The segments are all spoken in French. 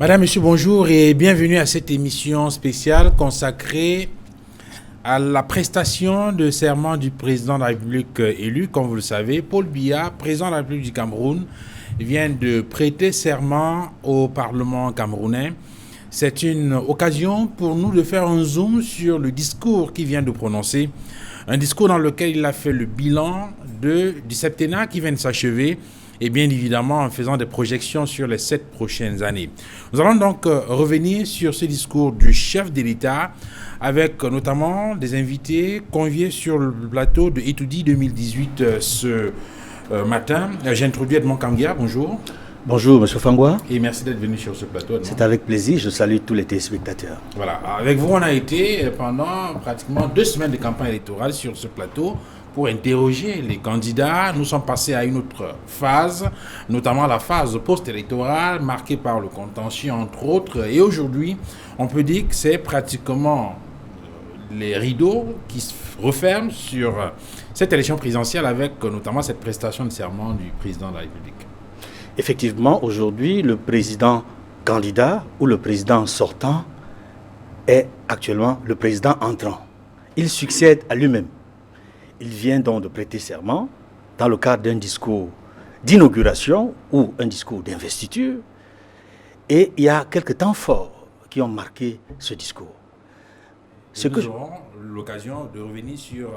Madame, Monsieur, bonjour et bienvenue à cette émission spéciale consacrée à la prestation de serment du président de la République élu. Comme vous le savez, Paul Biya, président de la République du Cameroun, vient de prêter serment au Parlement camerounais. C'est une occasion pour nous de faire un zoom sur le discours qu'il vient de prononcer. Un discours dans lequel il a fait le bilan du septennat qui vient de s'achever et bien évidemment en faisant des projections sur les 7 prochaines années. Nous allons donc revenir sur ce discours du chef de l'État avec notamment des invités conviés sur le plateau de Etoudi 2018 ce matin. J'introduis Edmond Kamgia, bonjour. Bonjour M. Fangwa. Et merci d'être venu sur ce plateau. C'est avec plaisir, je salue tous les téléspectateurs. Voilà, avec vous on a été pendant pratiquement 2 semaines de campagne électorale sur ce plateau pour interroger les candidats. Nous sommes passés à une autre phase, notamment la phase post-électorale, marquée par le contentieux, entre autres. Et aujourd'hui, on peut dire que c'est pratiquement les rideaux qui se referment sur cette élection présidentielle avec notamment cette prestation de serment du président de la République. Effectivement, aujourd'hui, le président candidat ou le président sortant est actuellement le président entrant. Il succède à lui-même. Il vient donc de prêter serment dans le cadre d'un discours d'inauguration ou un discours d'investiture. Et il y a quelques temps forts qui ont marqué ce discours. Nous aurons l'occasion de revenir sur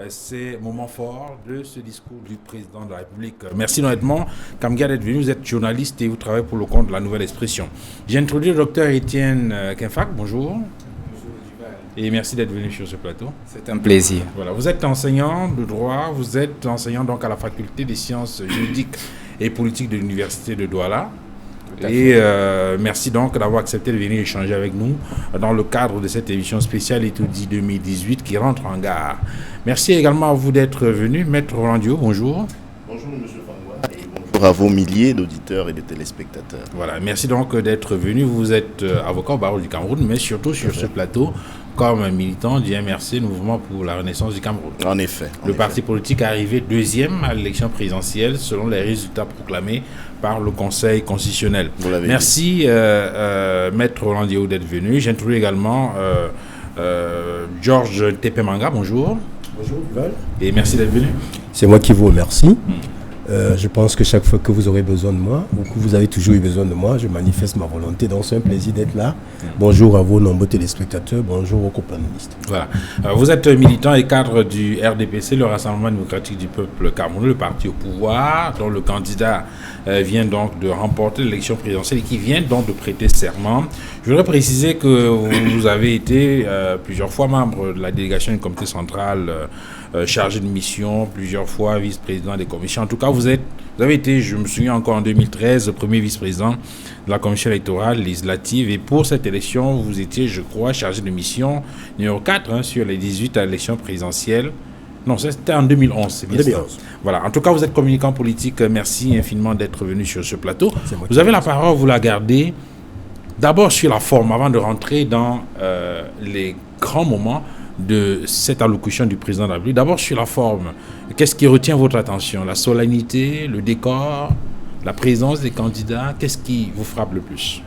ces moments forts de ce discours du président de la République. Merci honnêtement, Kamgia, d'être venu. Vous êtes journaliste et vous travaillez pour le compte de la Nouvelle Expression. J'ai introduit le docteur Étienne Kenfak. Bonjour. Et merci d'être venu sur ce plateau. C'est un plaisir. Voilà, vous êtes enseignant de droit, vous êtes enseignant donc à la faculté des sciences juridiques et politiques de l'université de Douala. Et merci donc d'avoir accepté de venir échanger avec nous dans le cadre de cette émission spéciale Etoudi 2018 qui rentre en gare. Merci également à vous d'être venu. Maître Roland Dio, bonjour. Bonjour M. Fangwa et bonjour à vos milliers d'auditeurs et de téléspectateurs. Voilà, merci donc d'être venu. Vous êtes avocat au barreau du Cameroun, mais surtout sur ce plateau comme militant du MRC, Mouvement pour la Renaissance du Cameroun. En effet. Le parti politique est arrivé 2e à l'élection présidentielle selon les résultats proclamés par le Conseil constitutionnel. Merci Maître Roland Dio d'être venu. J'introduis également Georges Tepemanga, bonjour. Bonjour, Val. Et merci d'être venu. C'est moi qui vous remercie. Je pense que chaque fois que vous aurez besoin de moi, ou que vous avez toujours eu besoin de moi, je manifeste ma volonté. Donc c'est un plaisir d'être là. Bonjour à vos nombreux téléspectateurs, bonjour aux companélistes. Voilà. Vous êtes militant et cadre du RDPC, le Rassemblement démocratique du peuple camerounais, le parti au pouvoir, dont le candidat vient donc de remporter l'élection présidentielle et qui vient donc de prêter serment. Je voudrais préciser que vous avez été plusieurs fois membre de la délégation du comité central chargé de mission, plusieurs fois vice-président des commissions. En tout cas, vous avez été, je me souviens encore en 2013, le premier vice-président de la commission électorale législative. Et pour cette élection, vous étiez, je crois, chargé de mission numéro 4 sur les 18 à l'élection présidentielle. Non, c'était en 2011, c'est bien 2011. Ça. Voilà. En tout cas, vous êtes communicant politique. Merci infiniment d'être venu sur ce plateau. Vous avez la parole, vous la gardez. D'abord sur la forme, avant de rentrer dans les grands moments de cette allocution du président de la République. D'abord sur la forme, qu'est-ce qui retient votre attention? La solennité, le décor, la présence des candidats, qu'est-ce qui vous frappe le plus?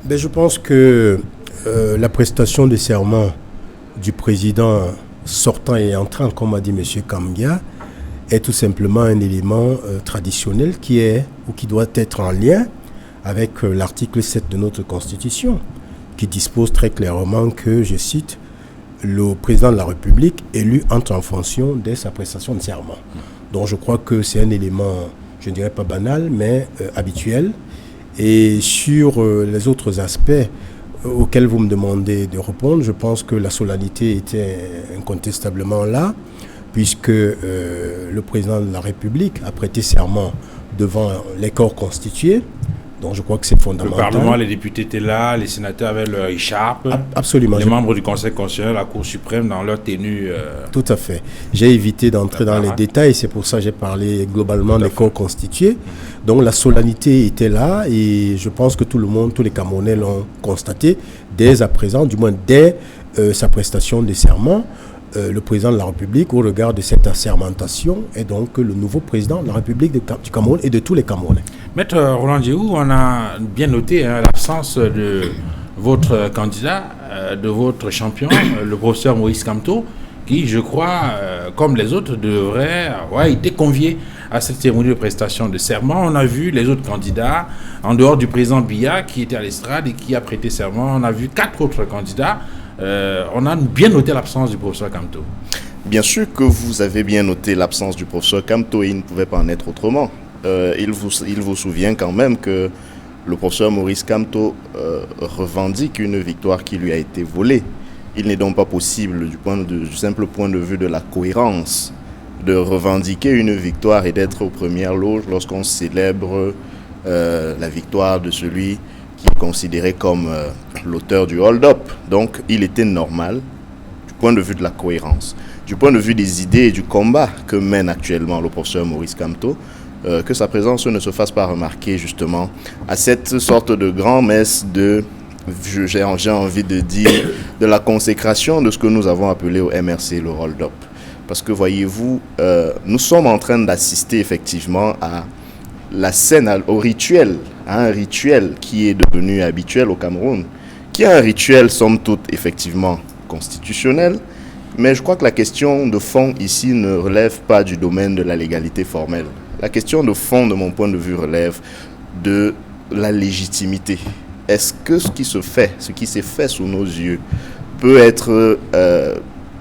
Je pense que la prestation de serment du président sortant et entrant, comme a dit M. Kamgia, est tout simplement un élément traditionnel qui est ou qui doit être en lien avec l'article 7 de notre Constitution, qui dispose très clairement que, je cite, le président de la République élu entre en fonction dès sa prestation de serment. Donc je crois que c'est un élément, je ne dirais pas banal, mais habituel. Et sur les autres aspects auxquels vous me demandez de répondre, je pense que la solennité était incontestablement là, puisque le président de la République a prêté serment devant les corps constitués. Donc je crois que c'est fondamental. Le Parlement, les députés étaient là, les sénateurs avaient leur écharpe. Absolument. Les membres du Conseil constitutionnel, la Cour suprême, dans leur tenue. Tout à fait. J'ai évité d'entrer dans les détails, c'est pour ça que j'ai parlé globalement des corps constitués. Donc la solennité était là et je pense que tout le monde, tous les Camerounais l'ont constaté dès à présent, du moins dès sa prestation de serment. le président de la République, au regard de cette assermentation, est donc le nouveau président de la République du Cameroun et de tous les Camerounais. Maître Roland Djehou, on a bien noté l'absence de votre candidat, de votre champion, le professeur Maurice Kamto, qui, je crois, comme les autres, devrait avoir été convié à cette cérémonie de prestation de serment. On a vu les autres candidats, en dehors du président Biya, qui était à l'estrade et qui a prêté serment. On a vu 4 autres candidats. On a bien noté l'absence du professeur Kamto. Bien sûr que vous avez bien noté l'absence du professeur Kamto et il ne pouvait pas en être autrement. Il vous souvient quand même que le professeur Maurice Kamto revendique une victoire qui lui a été volée. Il n'est donc pas possible, du simple point de vue de la cohérence, de revendiquer une victoire et d'être aux premières loges lorsqu'on célèbre la victoire de celui qui est considéré comme l'auteur du hold-up. Donc, il était normal, du point de vue de la cohérence, du point de vue des idées et du combat que mène actuellement le professeur Maurice Kamto, que sa présence ne se fasse pas remarquer justement à cette sorte de grand-messe de, j'ai envie de dire, de la consécration de ce que nous avons appelé au MRC le hold-up. Parce que voyez-vous, nous sommes en train d'assister effectivement à la scène, au rituel, à un rituel qui est devenu habituel au Cameroun, qui est un rituel somme toute effectivement constitutionnel, mais je crois que la question de fond ici ne relève pas du domaine de la légalité formelle. La question de fond, de mon point de vue, relève de la légitimité. Est-ce que ce qui se fait, ce qui s'est fait sous nos yeux, peut être,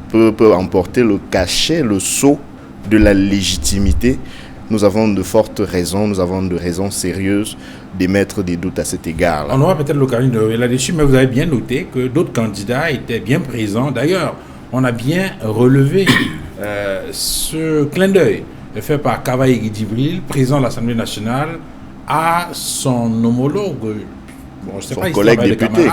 peut emporter le cachet, le sceau de la légitimité? Nous avons de fortes raisons, nous avons de raisons sérieuses d'émettre des doutes à cet égard. On aura peut-être l'occasion de revenir là-dessus, mais vous avez bien noté que d'autres candidats étaient bien présents. D'ailleurs, on a bien relevé ce clin d'œil fait par Kavaï Djibril, président de l'Assemblée nationale, à son homologue, bon, je sais son pas, collègue député.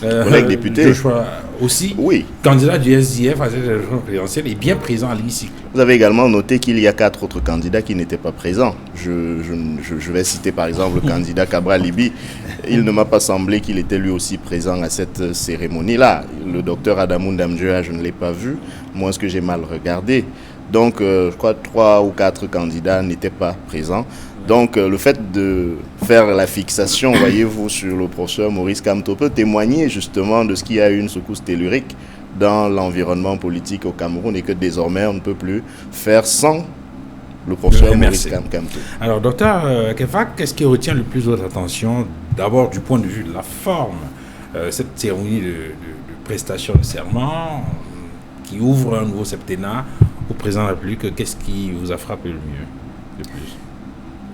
Collègue député. Joshua aussi, oui. Candidat du SDF à cette élection présidentielle, est bien présent à l'hémicycle. Vous avez également noté qu'il y a 4 autres candidats qui n'étaient pas présents. Je vais citer par exemple le candidat Cabral Libi. Il ne m'a pas semblé qu'il était lui aussi présent à cette cérémonie-là. Le docteur Adamoun Damdjoua, je ne l'ai pas vu, moins que j'ai mal regardé. Donc, je crois 3 ou 4 candidats n'étaient pas présents. Donc, le fait de faire la fixation, voyez-vous, sur le professeur Maurice Kamto peut témoigner justement de ce qu'il y a eu une secousse tellurique dans l'environnement politique au Cameroun et que désormais, on ne peut plus faire sans le professeur Maurice Kamto. Alors, docteur Kefak, qu'est-ce qui retient le plus votre attention, d'abord du point de vue de la forme, cette cérémonie de prestation de serment qui ouvre un nouveau septennat au président de la République, qu'est-ce qui vous a frappé le mieux, le plus?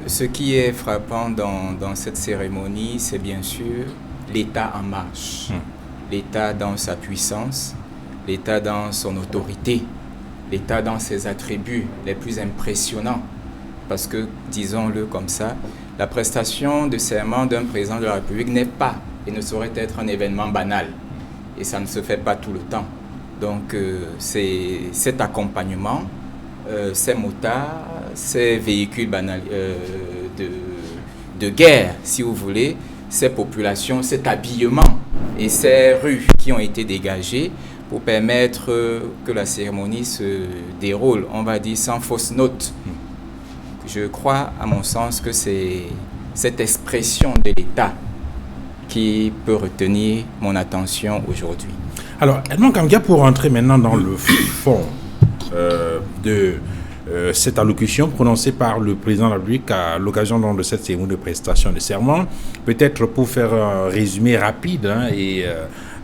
Ce qui est frappant dans cette cérémonie, c'est bien sûr l'État en marche. L'État dans sa puissance, l'État dans son autorité, l'État dans ses attributs les plus impressionnants. Parce que, disons-le comme ça, la prestation de serment d'un président de la République n'est pas et ne saurait être un événement banal. Et ça ne se fait pas tout le temps. Donc, c'est cet accompagnement, ces motards, ces véhicules de guerre, si vous voulez, ces populations, cet habillement et ces rues qui ont été dégagées pour permettre que la cérémonie se déroule, on va dire, sans fausse note. Je crois, à mon sens, que c'est cette expression de l'État qui peut retenir mon attention aujourd'hui. Alors, Edmond Kamgia, pour rentrer maintenant dans le fond de cette allocution prononcée par le président de la République à l'occasion de cette cérémonie de prestation de serment, peut-être pour faire un résumé rapide et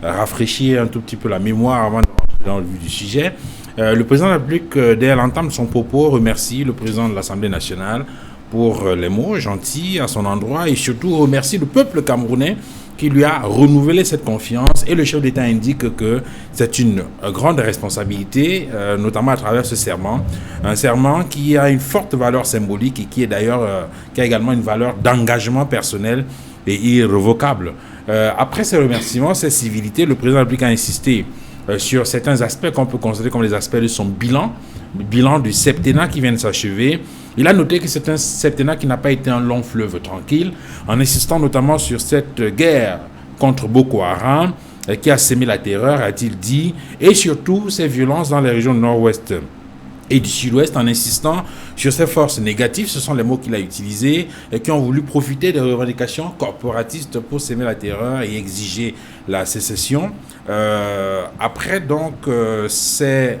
rafraîchir un tout petit peu la mémoire avant de rentrer dans le vif du sujet, le président de la République, dès l'entame de son propos, remercie le président de l'Assemblée nationale pour les mots gentils à son endroit et surtout remercie le peuple camerounais qui lui a renouvelé cette confiance, et le chef d'État indique que c'est une grande responsabilité, notamment à travers ce serment, un serment qui a une forte valeur symbolique et qui est d'ailleurs qui a également une valeur d'engagement personnel et irrévocable. Après ces remerciements, ces civilités, le président de la République a insisté sur certains aspects qu'on peut considérer comme les aspects de son bilan, le bilan du septennat qui vient de s'achever. Il a noté que c'est un septennat qui n'a pas été un long fleuve tranquille, en insistant notamment sur cette guerre contre Boko Haram qui a sémé la terreur, a-t-il dit, et surtout ces violences dans les régions du nord-ouest et du sud-ouest, en insistant sur ces forces négatives, ce sont les mots qu'il a utilisés, et qui ont voulu profiter des revendications corporatistes pour s'aimer la terreur et exiger la sécession. Après donc ces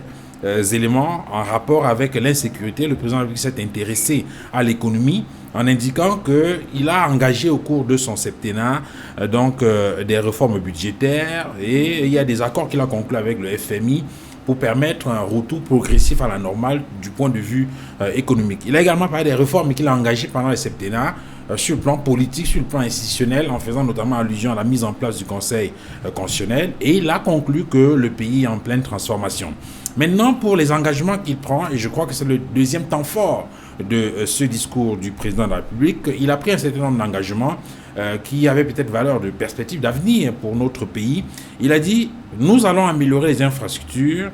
éléments en rapport avec l'insécurité, le président de la République s'est intéressé à l'économie en indiquant qu'il a engagé au cours de son septennat des réformes budgétaires, et il y a des accords qu'il a conclus avec le FMI pour permettre un retour progressif à la normale du point de vue économique. Il a également parlé des réformes qu'il a engagées pendant le septennat sur le plan politique, sur le plan institutionnel, en faisant notamment allusion à la mise en place du Conseil constitutionnel, et il a conclu que le pays est en pleine transformation. Maintenant, pour les engagements qu'il prend, et je crois que c'est le deuxième temps fort de ce discours du président de la République, il a pris un certain nombre d'engagements qui avaient peut-être valeur de perspective d'avenir pour notre pays. Il a dit, nous allons améliorer les infrastructures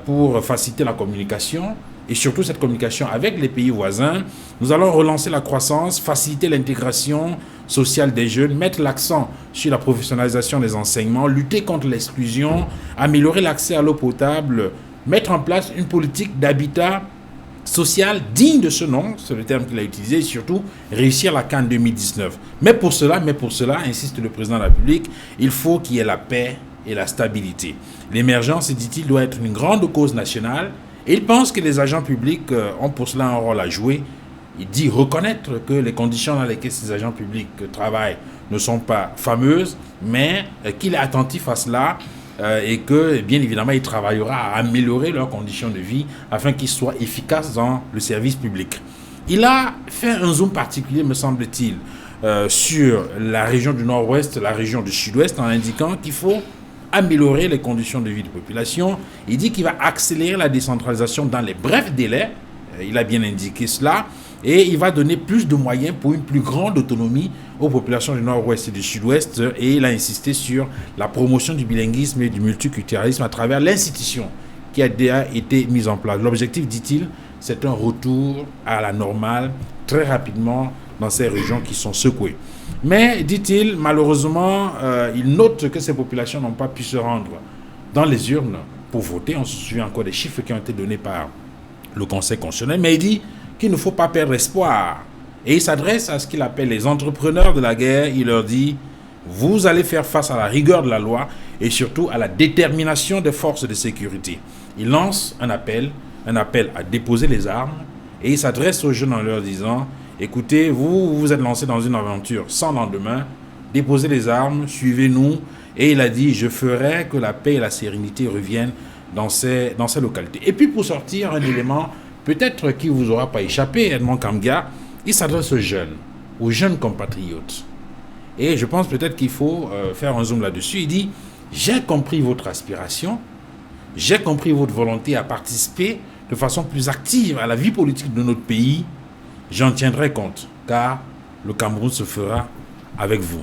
pour faciliter la communication, et surtout cette communication avec les pays voisins. Nous allons relancer la croissance, faciliter l'intégration sociale des jeunes, mettre l'accent sur la professionnalisation des enseignements, lutter contre l'exclusion, améliorer l'accès à l'eau potable, mettre en place une politique d'habitat social digne de ce nom, c'est le terme qu'il a utilisé, et surtout réussir la CAN 2019. Mais pour cela, insiste le président de la République, il faut qu'il y ait la paix et la stabilité. L'émergence, dit-il, doit être une grande cause nationale, et il pense que les agents publics ont pour cela un rôle à jouer. Il dit reconnaître que les conditions dans lesquelles ces agents publics travaillent ne sont pas fameuses, mais qu'il est attentif à cela, et que, bien évidemment, il travaillera à améliorer leurs conditions de vie afin qu'ils soient efficaces dans le service public. Il a fait un zoom particulier, me semble-t-il, sur la région du nord-ouest, la région du sud-ouest, en indiquant qu'il faut améliorer les conditions de vie de la population. Il dit qu'il va accélérer la décentralisation dans les brefs délais, il a bien indiqué cela, et il va donner plus de moyens pour une plus grande autonomie aux populations du nord-ouest et du sud-ouest, et il a insisté sur la promotion du bilinguisme et du multiculturalisme à travers l'institution qui a déjà été mise en place. L'objectif, dit-il, c'est un retour à la normale très rapidement dans ces régions qui sont secouées. Mais, dit-il, malheureusement, il note que ces populations n'ont pas pu se rendre dans les urnes pour voter. On se souvient encore des chiffres qui ont été donnés par le Conseil constitutionnel, mais il dit qu'il ne faut pas perdre espoir. Et il s'adresse à ce qu'il appelle les entrepreneurs de la guerre. Il leur dit, vous allez faire face à la rigueur de la loi et surtout à la détermination des forces de sécurité. Il lance un appel à déposer les armes, et il s'adresse aux jeunes en leur disant, écoutez, vous vous êtes lancés dans une aventure sans lendemain, déposez les armes, suivez-nous. Et il a dit, je ferai que la paix et la sérénité reviennent dans ces localités. Et puis pour sortir un élément peut-être qui ne vous aura pas échappé, Edmond Kamga, il s'adresse aux jeunes compatriotes. Et je pense peut-être qu'il faut faire un zoom là-dessus. Il dit, j'ai compris votre aspiration, j'ai compris votre volonté à participer de façon plus active à la vie politique de notre pays. J'en tiendrai compte, car le Cameroun se fera avec vous.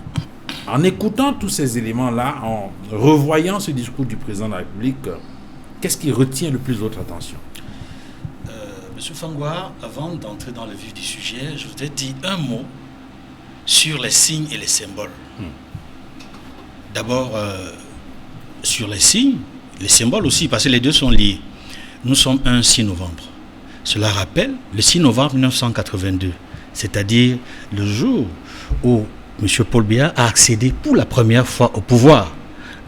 En écoutant tous ces éléments-là, en revoyant ce discours du président de la République, qu'est-ce qui retient le plus votre attention? Monsieur Fangoua, avant d'entrer dans le vif du sujet, je voudrais dire un mot sur les signes et les symboles. D'abord, sur les signes, les symboles aussi, parce que les deux sont liés. Nous sommes un 6 novembre. Cela rappelle le 6 novembre 1982, c'est-à-dire le jour où M. Paul Biya a accédé pour la première fois au pouvoir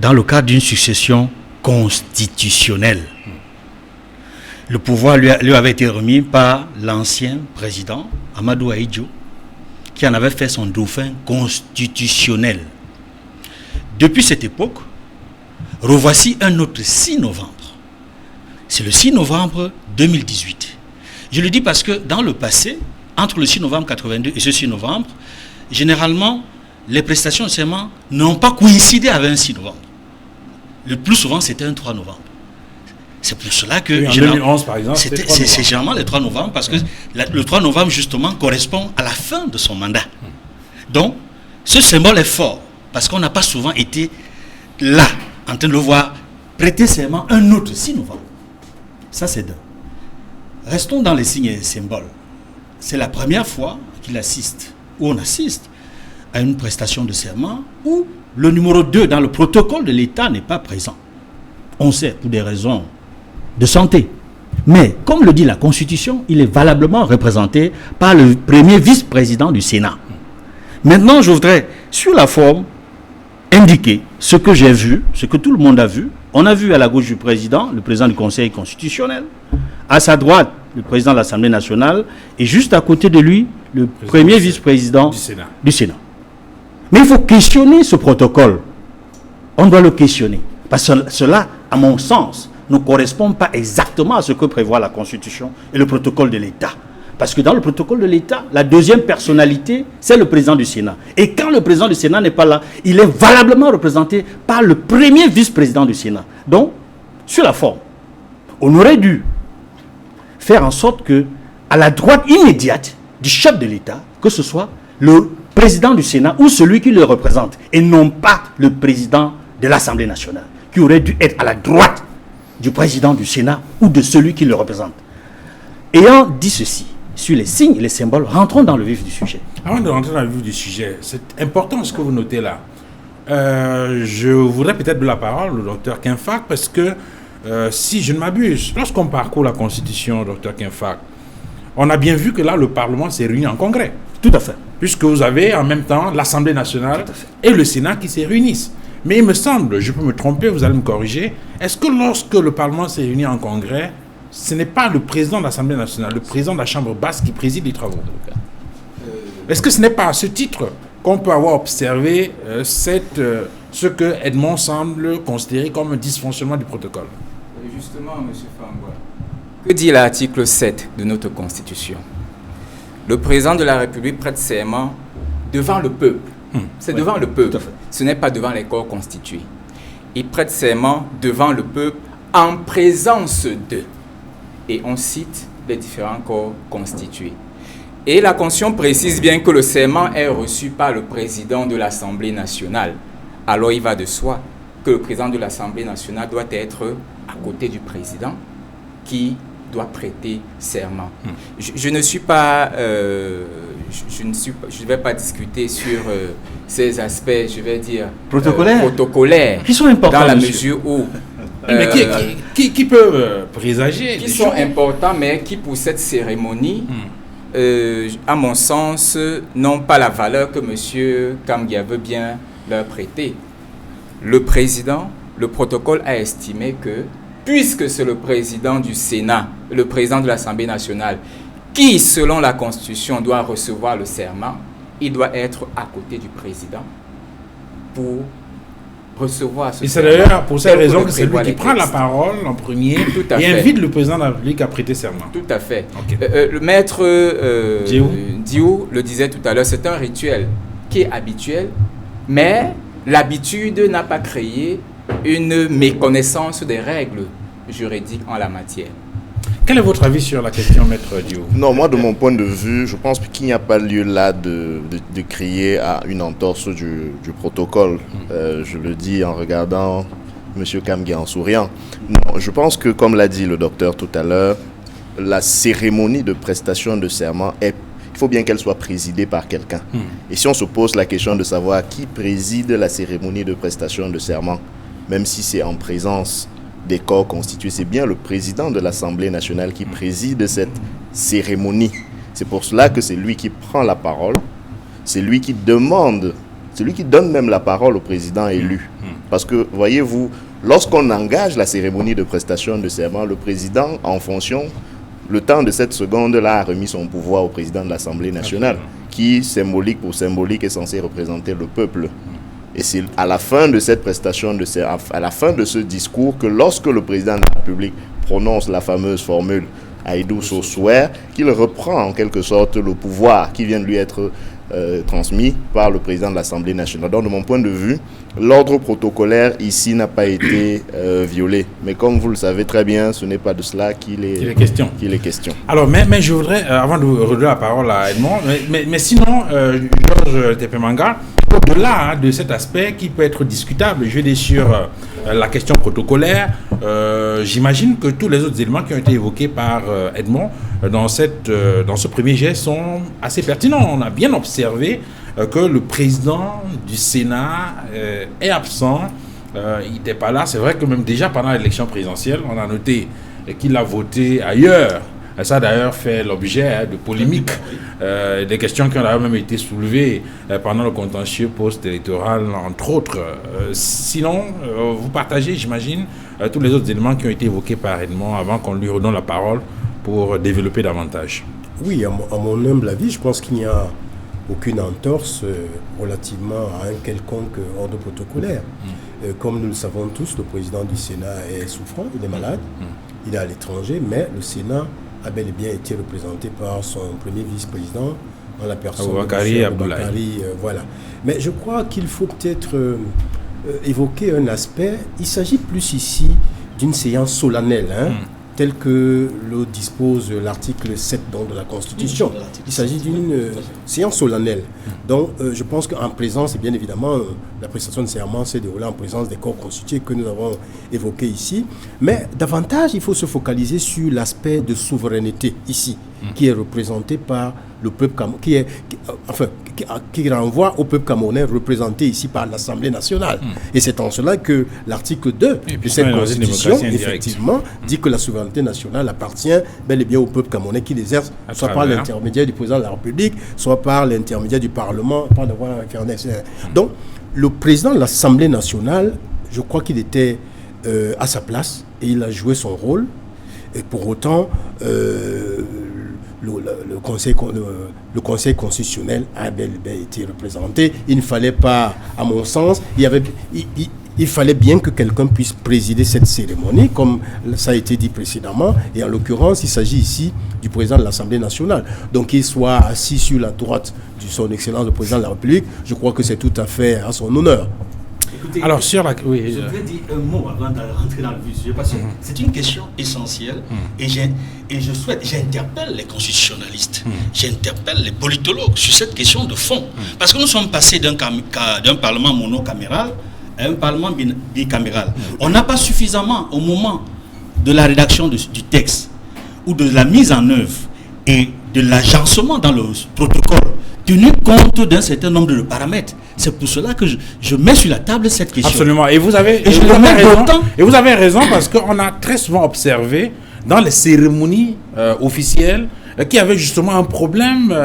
dans le cadre d'une succession constitutionnelle. Le pouvoir lui avait été remis par l'ancien président Amadou Ahidjo, qui en avait fait son dauphin constitutionnel. Depuis cette époque, revoici un autre 6 novembre. C'est le 6 novembre 2018. Je le dis parce que dans le passé, entre le 6 novembre 82 et ce 6 novembre, généralement, les prestations de serment n'ont pas coïncidé avec un 6 novembre. Le plus souvent, c'était un 3 novembre. C'est pour cela que... Oui, en 2011, par exemple, c'est généralement le 3 novembre, parce que le 3 novembre, justement, correspond à la fin de son mandat. Donc, ce symbole est fort, parce qu'on n'a pas souvent été là, en train de le voir prêter serment un autre 6 novembre. Ça, c'est deux. Restons dans les signes et les symboles. C'est la première fois qu'il assiste, ou on assiste, à une prestation de serment où le numéro 2 dans le protocole de l'État n'est pas présent. On sait, pour des raisons de santé. Mais, comme le dit la Constitution, il est valablement représenté par le premier vice-président du Sénat. Maintenant, je voudrais, sur la forme, indiquer ce que j'ai vu, ce que tout le monde a vu. On a vu à la gauche du président, le président du Conseil constitutionnel. À sa droite, le président de l'Assemblée nationale. Et juste à côté de lui, le premier vice-président du Sénat. Mais il faut questionner ce protocole. On doit le questionner. Parce que cela, à mon sens, ne correspond pas exactement à ce que prévoit la Constitution et le protocole de l'État. Parce que dans le protocole de l'État, la deuxième personnalité, c'est le président du Sénat. Et quand le président du Sénat n'est pas là, il est valablement représenté par le premier vice-président du Sénat. Donc, sur la forme, on aurait dû faire en sorte que, à la droite immédiate du chef de l'État, que ce soit le président du Sénat ou celui qui le représente, et non pas le président de l'Assemblée nationale, qui aurait dû être à la droite du président du Sénat ou de celui qui le représente. Ayant dit ceci, sur les signes et les symboles, rentrons dans le vif du sujet. Avant de rentrer dans le vif du sujet, c'est important ce que vous notez là. Je voudrais peut-être de la parole au docteur Kinfack, parce que si je ne m'abuse, lorsqu'on parcourt la Constitution, docteur Kinfack, on a bien vu que là, le Parlement s'est réuni en congrès. Tout à fait. Puisque vous avez en même temps l'Assemblée nationale et le Sénat qui se réunissent. Mais il me semble, je peux me tromper, vous allez me corriger, est-ce que lorsque le Parlement s'est réuni en congrès, ce n'est pas le président de l'Assemblée nationale, le président de la Chambre basse qui préside les travaux? Est-ce que ce n'est pas à ce titre qu'on peut avoir observé ce que Edmond semble considérer comme un dysfonctionnement du protocole? Justement, M. Fangwa, que dit l'article 7 de notre Constitution? Le président de la République prête serment devant le peuple. C'est devant le peuple. Ce n'est pas devant les corps constitués. Il prête serment devant le peuple en présence d'eux. Et on cite les différents corps constitués. Et la Constitution précise bien que le serment est reçu par le président de l'Assemblée nationale. Alors il va de soi que le président de l'Assemblée nationale doit être à côté du président qui doit prêter serment. Je ne suis pas... je ne vais pas discuter sur ces aspects, je vais dire, protocolaires, qui sont importants, dans la mesure où... mais qui peuvent présager qui sont importants, mais qui, pour cette cérémonie, à mon sens, n'ont pas la valeur que M. Kamgia veut bien leur prêter. Le président, le protocole a estimé que, puisque c'est le président du Sénat, le président de l'Assemblée nationale, qui, selon la Constitution, doit recevoir le serment, il doit être à côté du président pour recevoir ce serment. Et c'est d'ailleurs pour cette raison que c'est lui qui prend la parole en premier et invite le président de la République à prêter serment. Tout à fait. Le maître Diou le disait tout à l'heure, c'est un rituel qui est habituel, mais l'habitude n'a pas créé une méconnaissance des règles juridiques en la matière. Quel est votre avis sur la question, maître Diou? Non, moi, de mon point de vue, je pense qu'il n'y a pas lieu là de crier à une entorse du protocole. Je le dis en regardant M. Kamgia en souriant. Non, je pense que, comme l'a dit le docteur tout à l'heure, la cérémonie de prestation de serment il faut bien qu'elle soit présidée par quelqu'un. Et si on se pose la question de savoir qui préside la cérémonie de prestation de serment, même si c'est en présence des corps constitués, c'est bien le président de l'Assemblée nationale qui préside cette cérémonie. C'est pour cela que c'est lui qui prend la parole, c'est lui qui demande, c'est lui qui donne même la parole au président élu. Parce que, voyez-vous, lorsqu'on engage la cérémonie de prestation de serment, le président, en fonction, le temps de cette seconde-là, a remis son pouvoir au président de l'Assemblée nationale, qui, symbolique pour symbolique, est censé représenter le peuple. Et c'est à la fin de cette prestation, à la fin de ce discours, que lorsque le président de la République prononce la fameuse formule « Aïdou Sosouer », qu'il reprend en quelque sorte le pouvoir qui vient de lui être transmis par le président de l'Assemblée nationale. Donc, de mon point de vue, l'ordre protocolaire ici n'a pas été violé. Mais comme vous le savez très bien, ce n'est pas de cela qu'il est question. Alors, mais je voudrais, avant de redonner la parole à Edmond, mais sinon, Georges Tepemanga, au-delà de cet aspect qui peut être discutable, je vais dire sur la question protocolaire, j'imagine que tous les autres éléments qui ont été évoqués par Edmond dans ce premier geste sont assez pertinents. On a bien observé que le président du Sénat est absent. Il n'était pas là. C'est vrai que même déjà pendant l'élection présidentielle, on a noté qu'il a voté ailleurs. Ça a d'ailleurs fait l'objet de polémiques, des questions qui ont d'ailleurs même été soulevées pendant le contentieux post-électoral, entre autres. Sinon, vous partagez, j'imagine, tous les autres éléments qui ont été évoqués par Edmond avant qu'on lui redonne la parole pour développer davantage. Oui, à mon humble avis, je pense qu'il n'y a aucune entorse relativement à un quelconque ordre protocolaire. Comme nous le savons tous, le président du Sénat est souffrant, il est malade, il est à l'étranger, mais le Sénat a bel et bien été représenté par son premier vice-président dans la personne Aboubakari Aboubakari, voilà. Mais je crois qu'il faut peut-être évoquer un aspect. Il s'agit plus ici d'une séance solennelle, telle que le dispose l'article 7 de la Constitution. Il s'agit d'une séance solennelle. Donc, je pense qu'en présence, et bien évidemment, la prestation de serment s'est déroulée en présence des corps constitués que nous avons évoqués ici. Mais davantage, il faut se focaliser sur l'aspect de souveraineté ici, qui est représenté par le peuple qui renvoie au peuple camerounais représenté ici par l'Assemblée nationale. Et c'est en cela que l'article 2 de cette Constitution, effectivement, dit que la souveraineté nationale appartient bel et bien au peuple camerounais qui l'exerce, soit par l'intermédiaire du président de la République, soit par l'intermédiaire du Parlement, par la voie référendaire. Donc, le président de l'Assemblée nationale, je crois qu'il était à sa place et il a joué son rôle. Et pour autant, le Conseil constitutionnel a bel et bien été représenté. Il ne fallait pas, à mon sens, il fallait bien que quelqu'un puisse présider cette cérémonie, comme ça a été dit précédemment. Et en l'occurrence, il s'agit ici du président de l'Assemblée nationale. Donc qu'il soit assis sur la droite de son Excellence le président de la République, je crois que c'est tout à fait à son honneur. Écoutez, alors sur la... Oui, je voudrais dire un mot avant de rentrer dans le vif du sujet, parce que c'est une question essentielle et j'interpelle les constitutionnalistes, j'interpelle les politologues sur cette question de fond. Parce que nous sommes passés d'un parlement monocaméral à un parlement bicaméral. On n'a pas suffisamment, au moment de la rédaction du texte ou de la mise en œuvre et de l'agencement dans le protocole, tenu compte d'un certain nombre de paramètres. C'est pour cela que je mets sur la table cette question. Absolument. Et vous avez raison parce qu'on a très souvent observé dans les cérémonies officielles qui avait justement un problème.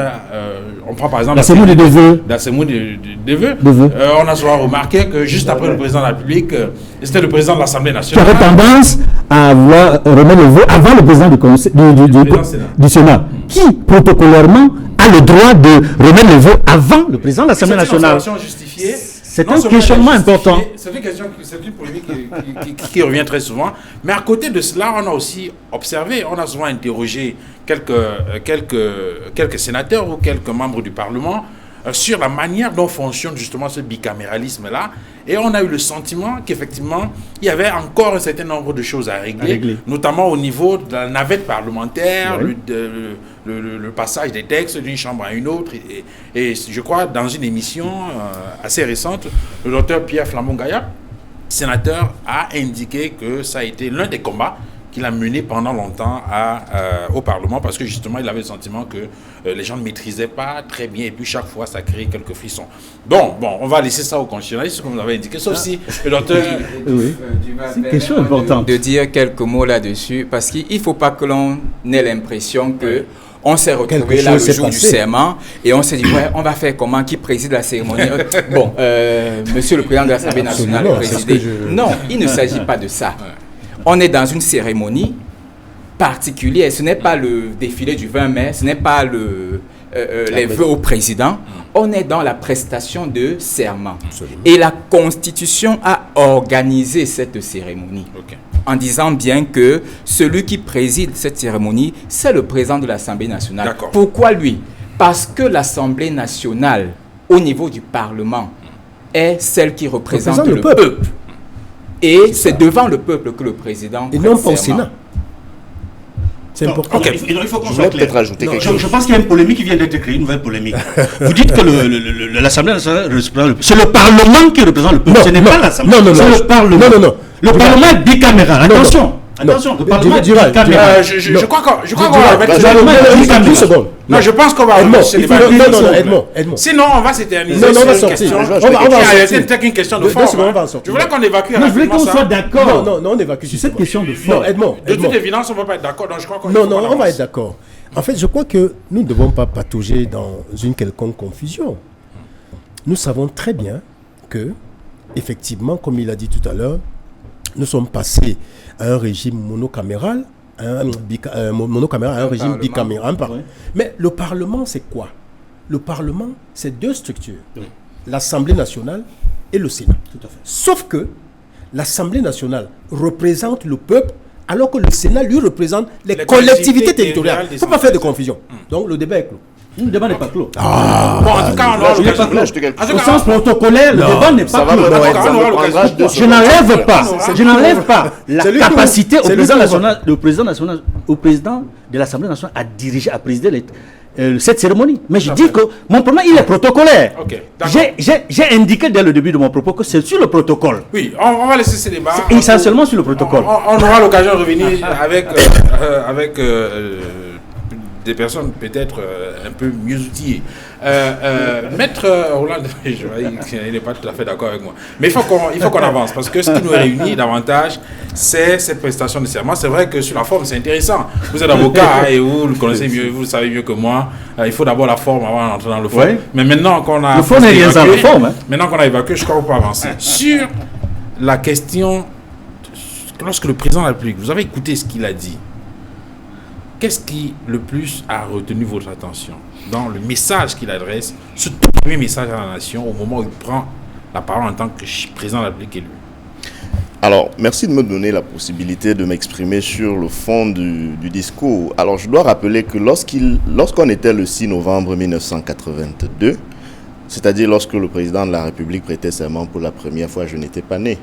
On prend par exemple la cérémonie des vœux. La cérémonie des vœux. On a souvent remarqué que juste après le président de la République, c'était le président de l'Assemblée nationale. Qui avait tendance à remettre le vœu avant le président du Sénat, qui protocolairement a le droit de remettre le vœu avant le président de l'Assemblée nationale. C'est un questionnement important. C'est une polémique qui revient très souvent. Mais à côté de cela, on a aussi observé, on a souvent interrogé quelques sénateurs ou quelques membres du Parlement sur la manière dont fonctionne justement ce bicaméralisme-là. Et on a eu le sentiment qu'effectivement, il y avait encore un certain nombre de choses à régler. Notamment au niveau de la navette parlementaire, le passage des textes d'une chambre à une autre. Et je crois, dans une émission assez récente, le docteur Pierre Flamon-Gayap, sénateur, a indiqué que ça a été l'un des combats qu'il a mené pendant longtemps au Parlement, parce que justement, il avait le sentiment que les gens ne maîtrisaient pas très bien, et puis chaque fois, ça crée quelques frissons. Bon, on va laisser ça aux constitutionnalistes, comme vous avez indiqué, sauf si le docteur... C'est une question importante. De dire quelques mots là-dessus, parce qu'il ne faut pas que l'on ait l'impression que on s'est retrouvé là le jour du serment et on s'est dit, on va faire comment, qui préside la cérémonie. Bon, monsieur le président de l'Assemblée nationale présidé. Non, il ne s'agit pas de ça. On est dans une cérémonie particulière. Ce n'est pas le défilé du 20 mai, ce n'est pas les vœux au président. On est dans la prestation de serment. Absolument. Et la Constitution a organisé cette cérémonie. En disant bien que celui qui préside cette cérémonie, c'est le président de l'Assemblée nationale. D'accord. Pourquoi lui? Parce que l'Assemblée nationale, au niveau du Parlement, est celle qui représente le peuple. Et c'est devant le peuple que le président et non pas au Sénat. C'est important. Il faut qu'on soit clair. Je pense qu'il y a une polémique qui vient d'être créée, une nouvelle polémique. Vous dites que l'Assemblée nationale représente le peuple. C'est le Parlement qui représente le peuple. Ce n'est pas l'Assemblée. Non. C'est le Parlement. Non. Le Parlement est bicaméral. Attention. Attention, le Parlement je crois qu'on va avec Non, je pense qu'on va Edmond, Edmond. Edmond. Sinon, on va s'éterniser. Non, on va sortir. C'était une question de forme. Je voulais qu'on évacue. Je voulais qu'on soit d'accord. Non, on évacue sur cette question de forme. Non, Edmond. De toute évidence, on ne va pas être d'accord. Donc je crois qu'on Non, on va être d'accord. En fait, je crois que nous ne devons pas patauger dans une quelconque confusion. Nous savons très bien que, effectivement, comme il a dit tout à l'heure, nous sommes passés à un régime monocaméral, à un régime bicaméral. Mais le Parlement, c'est quoi? Le Parlement, c'est deux structures. L'Assemblée nationale et le Sénat. Tout à fait. Sauf que l'Assemblée nationale représente le peuple, alors que le Sénat, lui, représente les collectivités territoriales. Il ne faut pas faire de confusion. Donc, le débat est clos. Le débat n'est pas clos. Bon, en tout cas, on aura l'occasion. Au sens protocolaire, le débat n'est pas clos. Je n'enlève pas la capacité au président de l'Assemblée nationale à diriger, à présider cette cérémonie. Mais je dis que mon problème, il est protocolaire. J'ai indiqué dès le début de mon propos que c'est sur le protocole. Oui, on va laisser ce débat. C'est essentiellement sur le protocole. On aura l'occasion de revenir avec des personnes peut-être un peu mieux outillées. Maître Roland, il n'est pas tout à fait d'accord avec moi. Mais il faut qu'on avance, parce que ce qui nous réunit davantage, c'est cette prestation de serment. C'est vrai que sur la forme, c'est intéressant. Vous êtes avocat et vous le connaissez mieux, vous le savez mieux que moi. Il faut d'abord la forme avant d'entrer dans le fond. Ouais. Mais maintenant qu'on a... Le fond n'est rien sans la forme. Maintenant qu'on a évacué, je crois qu'on peut avancer. Sur la question, lorsque le président de la République, vous avez écouté ce qu'il a dit, qu'est-ce qui le plus a retenu votre attention dans le message qu'il adresse, ce tout premier message à la nation au moment où il prend la parole en tant que président de la République élu? Alors, merci de me donner la possibilité de m'exprimer sur le fond du discours. Alors, je dois rappeler que lorsqu'on était le 6 novembre 1982, c'est-à-dire lorsque le président de la République prêtait serment pour la première fois, je n'étais pas né.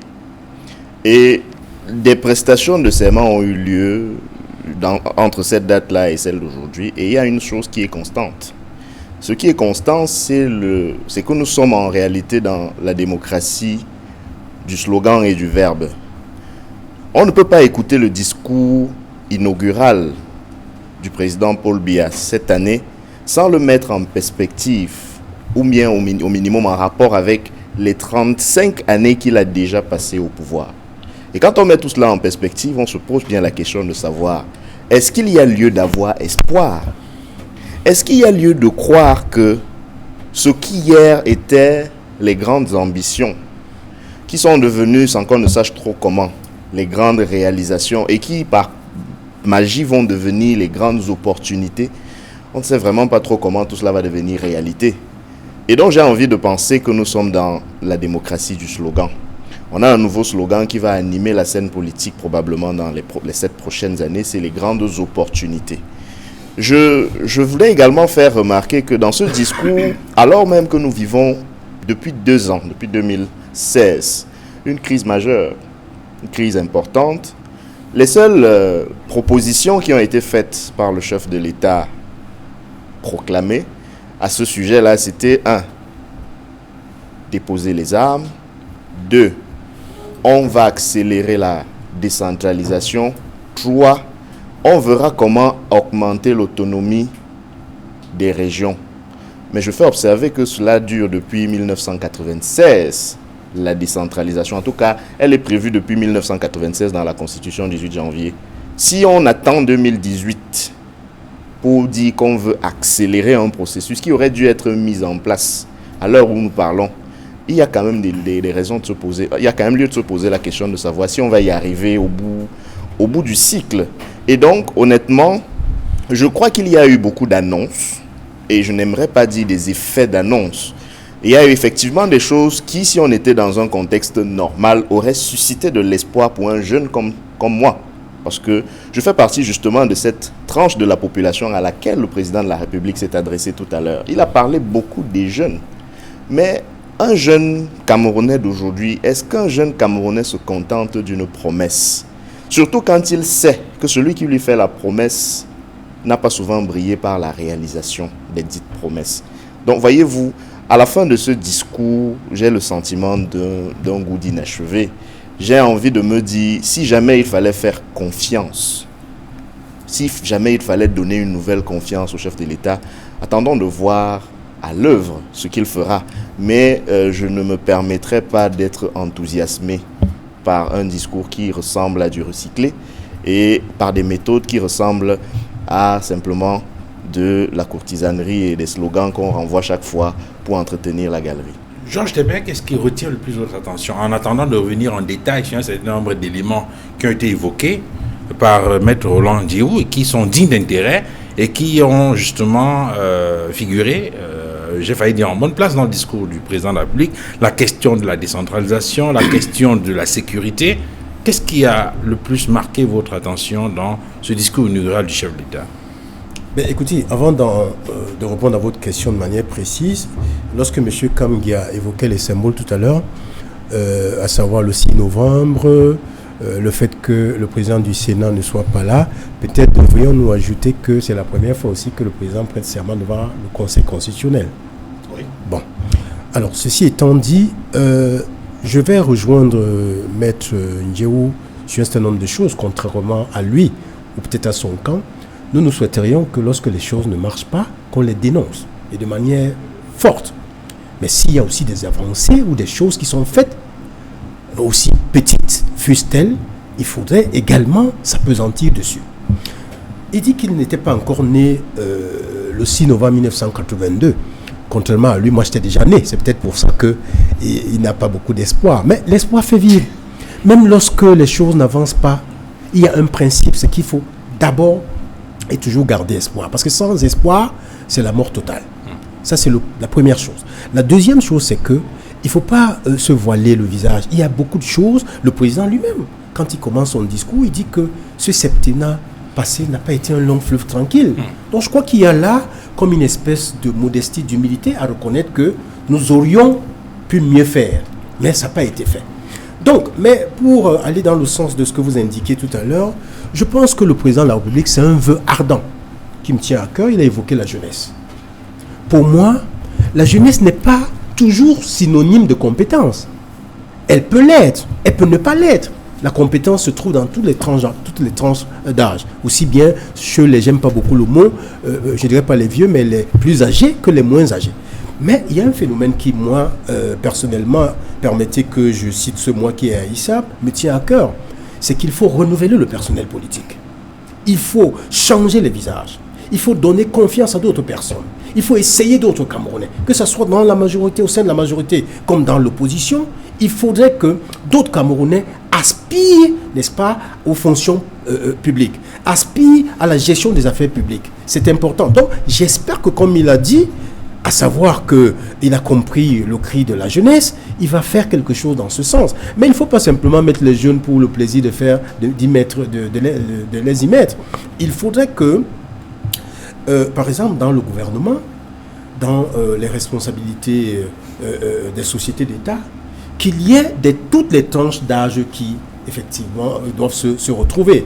Et des prestations de serment ont eu lieu entre cette date-là et celle d'aujourd'hui, et il y a une chose qui est constante. Ce qui est constant, c'est que nous sommes en réalité dans la démocratie du slogan et du verbe. On ne peut pas écouter le discours inaugural du président Paul Biya cette année sans le mettre en perspective, ou bien au minimum en rapport avec les 35 années qu'il a déjà passées au pouvoir. Et quand on met tout cela en perspective, on se pose bien la question de savoir, est-ce qu'il y a lieu d'avoir espoir? Est-ce qu'il y a lieu de croire que ce qui hier étaient les grandes ambitions, qui sont devenues, sans qu'on ne sache trop comment, les grandes réalisations, et qui par magie vont devenir les grandes opportunités, on ne sait vraiment pas trop comment tout cela va devenir réalité. Et donc j'ai envie de penser que nous sommes dans la démocratie du slogan. On a un nouveau slogan qui va animer la scène politique probablement dans les 7 prochaines années, c'est les grandes opportunités. Je voulais également faire remarquer que dans ce discours, alors même que nous vivons depuis 2 ans, depuis 2016, une crise majeure, une crise importante, les seules propositions qui ont été faites par le chef de l'État proclamé à ce sujet-là, c'était 1. Déposer les armes. 2. On va accélérer la décentralisation. 3. On verra comment augmenter l'autonomie des régions. Mais je fais observer que cela dure depuis 1996, la décentralisation. En tout cas, elle est prévue depuis 1996 dans la Constitution du 18 janvier. Si on attend 2018 pour dire qu'on veut accélérer un processus qui aurait dû être mis en place à l'heure où nous parlons, il y a quand même des raisons de se poser, il y a quand même lieu de se poser la question de savoir si on va y arriver au bout du cycle. Et donc, honnêtement, je crois qu'il y a eu beaucoup d'annonces, et je n'aimerais pas dire des effets d'annonces. Il y a eu effectivement des choses qui, si on était dans un contexte normal, auraient suscité de l'espoir pour un jeune comme moi. Parce que je fais partie justement de cette tranche de la population à laquelle le président de la République s'est adressé tout à l'heure. Il a parlé beaucoup des jeunes. Mais un jeune Camerounais d'aujourd'hui, est-ce qu'un jeune Camerounais se contente d'une promesse? Surtout quand il sait que celui qui lui fait la promesse n'a pas souvent brillé par la réalisation des dites promesses. Donc voyez-vous, à la fin de ce discours, j'ai le sentiment d'un goût d'inachevé. j'ai envie de me dire, si jamais il fallait faire confiance, si jamais il fallait donner une nouvelle confiance au chef de l'État, attendons de voir à l'œuvre ce qu'il fera. Mais je ne me permettrai pas d'être enthousiasmé par un discours qui ressemble à du recyclé et par des méthodes qui ressemblent à simplement de la courtisanerie et des slogans qu'on renvoie chaque fois pour entretenir la galerie. Georges Tébert, qu'est-ce qui retire le plus votre attention en attendant de revenir en détail sur un certain nombre d'éléments qui ont été évoqués par Maître Roland Ndjiou et qui sont dignes d'intérêt et qui ont justement figuré, j'ai failli dire en bonne place dans le discours du président de la République, la question de la décentralisation, la question de la sécurité. Qu'est-ce qui a le plus marqué votre attention dans ce discours inaugural du chef de l'État? Ben, écoutez, avant de répondre à votre question de manière précise, lorsque M. Kamgia évoquait les symboles tout à l'heure, à savoir le 6 novembre, le fait que le président du Sénat ne soit pas là, peut-être devrions-nous ajouter que c'est la première fois aussi que le président prête serment devant le Conseil constitutionnel. Oui. Bon. Alors, ceci étant dit, je vais rejoindre Maître Ndjiou sur un certain nombre de choses, contrairement à lui, ou peut-être à son camp. Nous souhaiterions que lorsque les choses ne marchent pas, qu'on les dénonce, et de manière forte. Mais s'il y a aussi des avancées ou des choses qui sont faites, aussi petites fussent-elles, il faudrait également s'appesantir dessus. Il dit qu'il n'était pas encore né le 6 novembre 1982. Contrairement à lui, moi j'étais déjà né. C'est peut-être pour ça qu'il n'a pas beaucoup d'espoir. Mais l'espoir fait vivre. Même lorsque les choses n'avancent pas, il y a un principe, c'est qu'il faut d'abord et toujours garder espoir. Parce que sans espoir, c'est la mort totale. Ça, c'est la première chose. La deuxième chose, c'est que il ne faut pas se voiler le visage. Il y a beaucoup de choses. Le président lui-même, quand il commence son discours, il dit que ce septennat passé n'a pas été un long fleuve tranquille. Donc, je crois qu'il y a là comme une espèce de modestie, d'humilité à reconnaître que nous aurions pu mieux faire. Mais ça n'a pas été fait. Donc, mais pour aller dans le sens de ce que vous indiquiez tout à l'heure, je pense que le président de la République, c'est un vœu ardent qui me tient à cœur. Il a évoqué la jeunesse. Pour moi, la jeunesse n'est pas toujours synonyme de compétence. Elle peut l'être, elle peut ne pas l'être. La compétence se trouve dans toutes les tranches d'âge. Aussi bien chez les, j'aime pas beaucoup le mot, je dirais pas les vieux, mais les plus âgés que les moins âgés. Mais il y a un phénomène qui, moi, personnellement, permettez que je cite ce mot qui est à ISAP, me tient à cœur. C'est qu'il faut renouveler le personnel politique. Il faut changer les visages. Il faut donner confiance à d'autres personnes. Il faut essayer d'autres Camerounais. Que ce soit dans la majorité, au sein de la majorité, comme dans l'opposition, il faudrait que d'autres Camerounais aspirent, n'est-ce pas, aux fonctions publiques, aspirent à la gestion des affaires publiques. C'est important. Donc, j'espère que, comme il a dit, à savoir qu'il a compris le cri de la jeunesse, il va faire quelque chose dans ce sens. Mais il ne faut pas simplement mettre les jeunes pour le plaisir de les y mettre. Il faudrait que, par exemple, dans le gouvernement, dans les responsabilités des sociétés d'État, qu'il y ait toutes les tranches d'âge qui, effectivement, doivent se retrouver.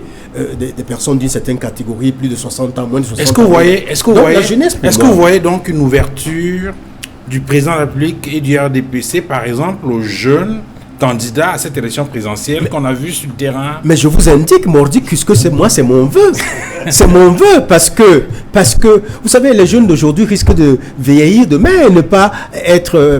Des personnes d'une certaine catégorie, plus de 60 ans, moins de 60 ans. Est-ce que vous voyez donc une ouverture du président de la République et du RDPC, par exemple, aux jeunes candidats à cette élection présidentielle qu'on a vu sur le terrain? Mais je vous indique, Mordi, puisque c'est mon vœu. C'est mon vœu parce que, vous savez, les jeunes d'aujourd'hui risquent de vieillir demain et ne pas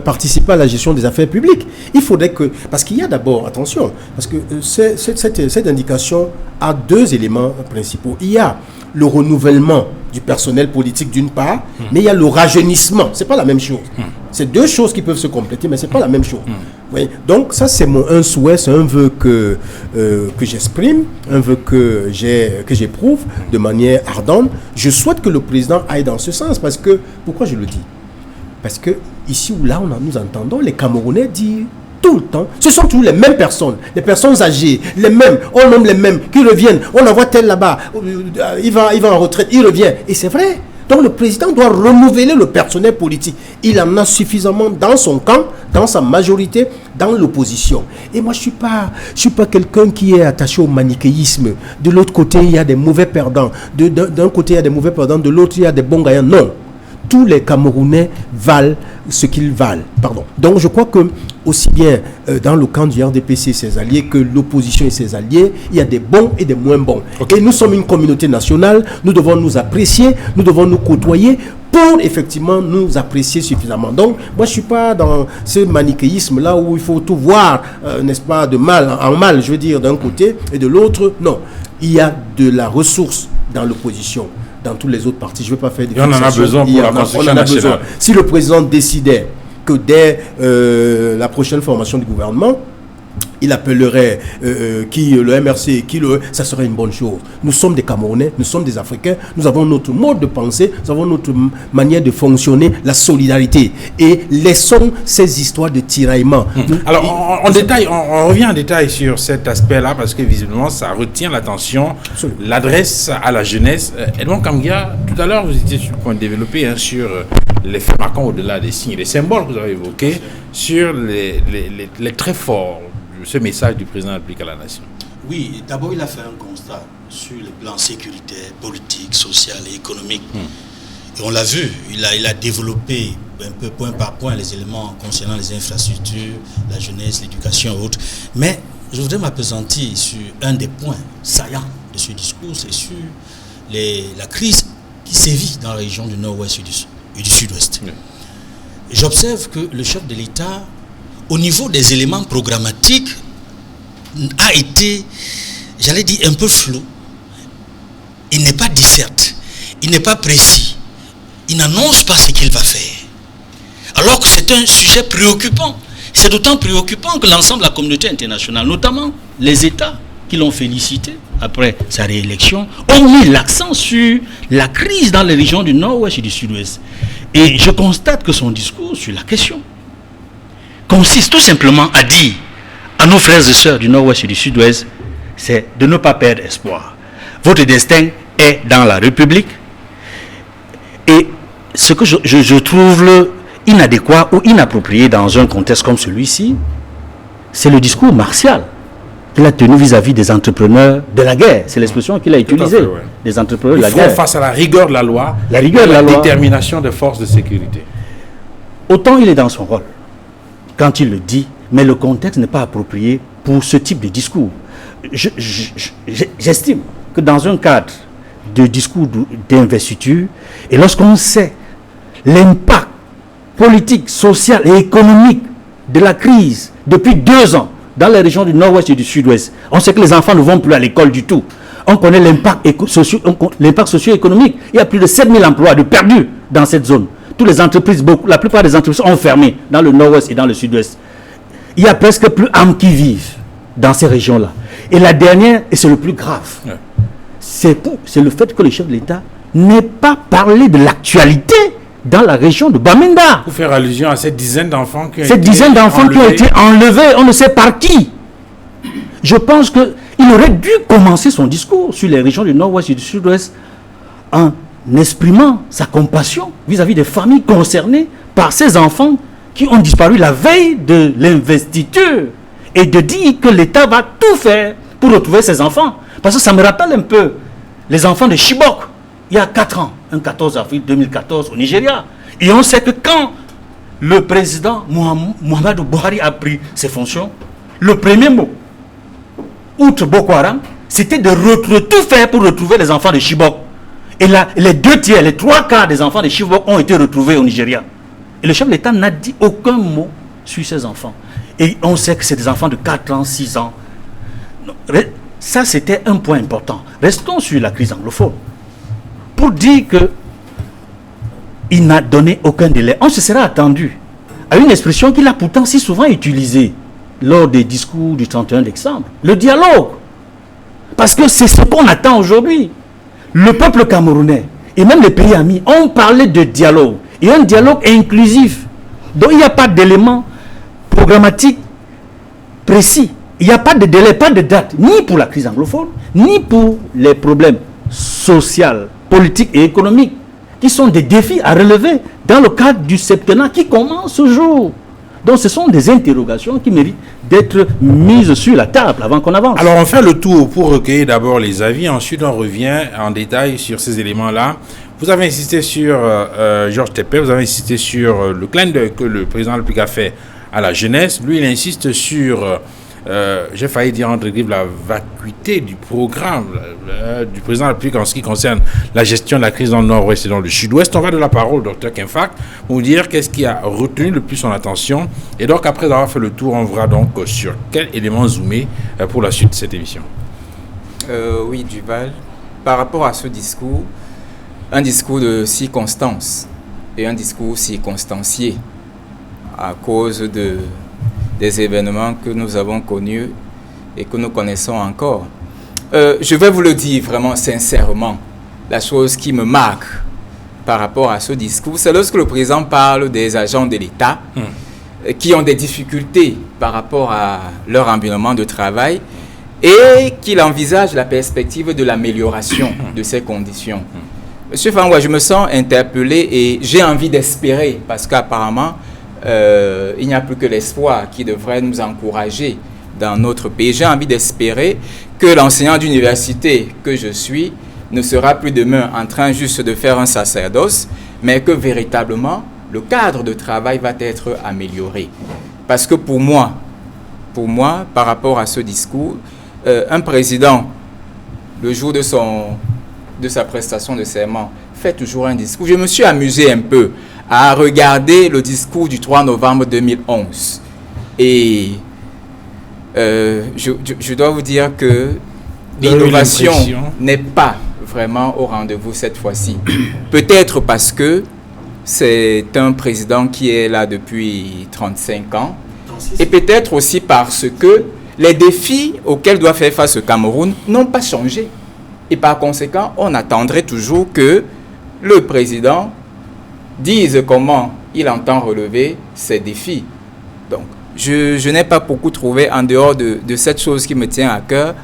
participer à la gestion des affaires publiques. Il faudrait que, parce qu'il y a d'abord, attention, parce que cette indication a deux éléments principaux. Il y a le renouvellement du personnel politique d'une part, mais il y a le rajeunissement. C'est pas la même chose. C'est deux choses qui peuvent se compléter, mais c'est pas la même chose. Oui. Donc ça, c'est un souhait, c'est un vœu que j'exprime, un vœu que j'éprouve de manière ardente. Je souhaite que le président aille dans ce sens, parce que, pourquoi je le dis? Parce que ici ou là, nous entendons les Camerounais dire tout le temps, ce sont toujours les mêmes personnes, les personnes âgées, les mêmes, on nomme les mêmes, qui reviennent, on envoie tel là-bas, il va en retraite, il revient. Et c'est vrai. Donc le président doit renouveler le personnel politique. Il en a suffisamment dans son camp, dans sa majorité, dans l'opposition. Et moi, je suis pas quelqu'un qui est attaché au manichéisme. De l'autre côté, il y a des mauvais perdants. D'un côté, il y a des mauvais perdants. De l'autre, il y a des bons gagnants. Non. tous les Camerounais valent ce qu'ils valent. Pardon. Donc je crois que aussi bien dans le camp du RDPC et ses alliés que l'opposition et ses alliés, il y a des bons et des moins bons. Okay. Et nous sommes une communauté nationale, nous devons nous apprécier, nous devons nous côtoyer pour effectivement nous apprécier suffisamment. Donc moi je ne suis pas dans ce manichéisme là où il faut tout voir, n'est-ce pas, de mal en mal, je veux dire, d'un côté et de l'autre. Non, il y a de la ressource dans l'opposition. Dans tous les autres partis, je ne veux pas faire des fixations. On en a besoin pour la construction nationale. Si le président décidait que dès la prochaine formation du gouvernement, il appellerait le MRC, ça serait une bonne chose. Nous sommes des Camerounais, nous sommes des Africains, nous avons notre mode de pensée, nous avons notre manière de fonctionner, la solidarité. Et laissons ces histoires de tiraillement. Alors, on revient en détail sur cet aspect-là, parce que visiblement, ça retient l'attention, l'adresse à la jeunesse. Edmond Kamgia, tout à l'heure, vous étiez sur le point de développer sur les faits marquants au-delà des signes et des symboles que vous avez évoqués, sur les traits forts ce message du président de la République à la nation. Oui, d'abord il a fait un constat sur le plan sécuritaire, politique, social et économique. Et on l'a vu, il a développé un peu point par point les éléments concernant les infrastructures, la jeunesse, l'éducation et autres. Mais je voudrais m'appesantir sur un des points saillants de ce discours, c'est sur la crise qui sévit dans la région du nord-ouest et du sud-ouest. Oui. J'observe que le chef de l'État, au niveau des éléments programmatiques, a été, j'allais dire, un peu flou. Il n'est pas discret, il n'est pas précis, il n'annonce pas ce qu'il va faire. Alors que c'est un sujet préoccupant. C'est d'autant préoccupant que l'ensemble de la communauté internationale, notamment les États qui l'ont félicité après sa réélection, ont mis l'accent sur la crise dans les régions du nord-ouest et du sud-ouest. Et je constate que son discours sur la question consiste tout simplement à dire à nos frères et sœurs du nord-ouest et du sud-ouest, c'est de ne pas perdre espoir. Votre destin est dans la République. Et ce que je trouve inadéquat ou inapproprié dans un contexte comme celui-ci, c'est le discours martial qu'il a tenu vis-à-vis des entrepreneurs de la guerre. C'est l'expression qu'il a utilisée. Ouais. Des entrepreneurs de la guerre. Face à la rigueur de la loi, la détermination des forces de sécurité. Autant il est dans son rôle quand il le dit, mais le contexte n'est pas approprié pour ce type de discours. J'estime que dans un cadre de discours d'investiture, et lorsqu'on sait l'impact politique, social et économique de la crise depuis 2 ans dans les régions du nord-ouest et du sud-ouest, on sait que les enfants ne vont plus à l'école du tout. On connaît l'impact socio-économique. Il y a plus de 7000 emplois de perdus dans cette zone. Toutes les entreprises, la plupart des entreprises ont fermé dans le nord-ouest et dans le sud-ouest. Il y a presque plus d'âmes qui vivent dans ces régions-là. Et la dernière, et c'est le plus grave, c'est le fait que le chef de l'État n'ait pas parlé de l'actualité dans la région de Bamenda. Pour faire allusion à cette dizaine d'enfants qui ont été enlevés, on ne sait par qui. Je pense qu'il aurait dû commencer son discours sur les régions du nord-ouest et du sud-ouest en exprimant sa compassion vis-à-vis des familles concernées par ces enfants qui ont disparu la veille de l'investiture et de dire que l'État va tout faire pour retrouver ces enfants. Parce que ça me rappelle un peu les enfants de Chibok, il y a 4 ans, un 14 avril 2014 au Nigeria. Et on sait que quand le président Muhammadu Buhari a pris ses fonctions, le premier mot, outre Boko Haram, c'était de tout faire pour retrouver les enfants de Chibok. Et là, les 3/4 des enfants de Chibok ont été retrouvés au Nigeria. Et le chef de l'État n'a dit aucun mot sur ces enfants. Et on sait que c'est des enfants de 4 ans, 6 ans. Ça, c'était un point important. Restons sur la crise anglophone. Pour dire qu'il n'a donné aucun délai, on se serait attendu à une expression qu'il a pourtant si souvent utilisée lors des discours du 31 décembre. Le dialogue. Parce que c'est ce qu'on attend aujourd'hui. Le peuple camerounais et même les pays amis ont parlé de dialogue. Et un dialogue inclusif. Donc il n'y a pas d'éléments programmatiques précis. Il n'y a pas de délai, pas de date, ni pour la crise anglophone, ni pour les problèmes sociaux, politiques et économiques, qui sont des défis à relever dans le cadre du septennat qui commence ce jour. Donc ce sont des interrogations qui méritent d'être mises sur la table avant qu'on avance. Alors on fait le tour pour recueillir d'abord les avis, ensuite on revient en détail sur ces éléments-là Vous avez insisté sur Georges Tepe, vous avez insisté sur le clin d'œil que le président de la République a fait à la jeunesse. Lui, il insiste sur, j'ai failli dire entre guillemets, la vacuité du programme du président de la République en ce qui concerne la gestion de la crise dans le nord-ouest et dans le sud-ouest. On va de la parole au Dr Kinfack pour dire qu'est-ce qui a retenu le plus son attention. Et donc, après avoir fait le tour, on verra donc sur quel élément zoomer pour la suite de cette émission. Oui, Duval, par rapport à ce discours, un discours de circonstance et un discours circonstancié à cause des événements que nous avons connus et que nous connaissons encore. Je vais vous le dire vraiment sincèrement, la chose qui me marque par rapport à ce discours, c'est lorsque le président parle des agents de l'État qui ont des difficultés par rapport à leur environnement de travail et qu'il envisage la perspective de l'amélioration de ces conditions. Monsieur Fangwa, je me sens interpellé et j'ai envie d'espérer, parce qu'apparemment, il n'y a plus que l'espoir qui devrait nous encourager dans notre pays. J'ai envie d'espérer que l'enseignant d'université que je suis ne sera plus demain en train juste de faire un sacerdoce, mais que véritablement, le cadre de travail va être amélioré. Parce que pour moi, par rapport à ce discours, un président, le jour de sa prestation de serment, fait toujours un discours. Je me suis amusé un peu à regarder le discours du 3 novembre 2011. Et je dois vous dire que l'innovation n'est pas vraiment au rendez-vous cette fois-ci. Peut-être parce que c'est un président qui est là depuis 35 ans. Et peut-être aussi parce que les défis auxquels doit faire face le Cameroun n'ont pas changé. Et par conséquent, on attendrait toujours que le président dise comment il entend relever ces défis. Donc, je n'ai pas beaucoup trouvé, en dehors de cette chose qui me tient à cœur,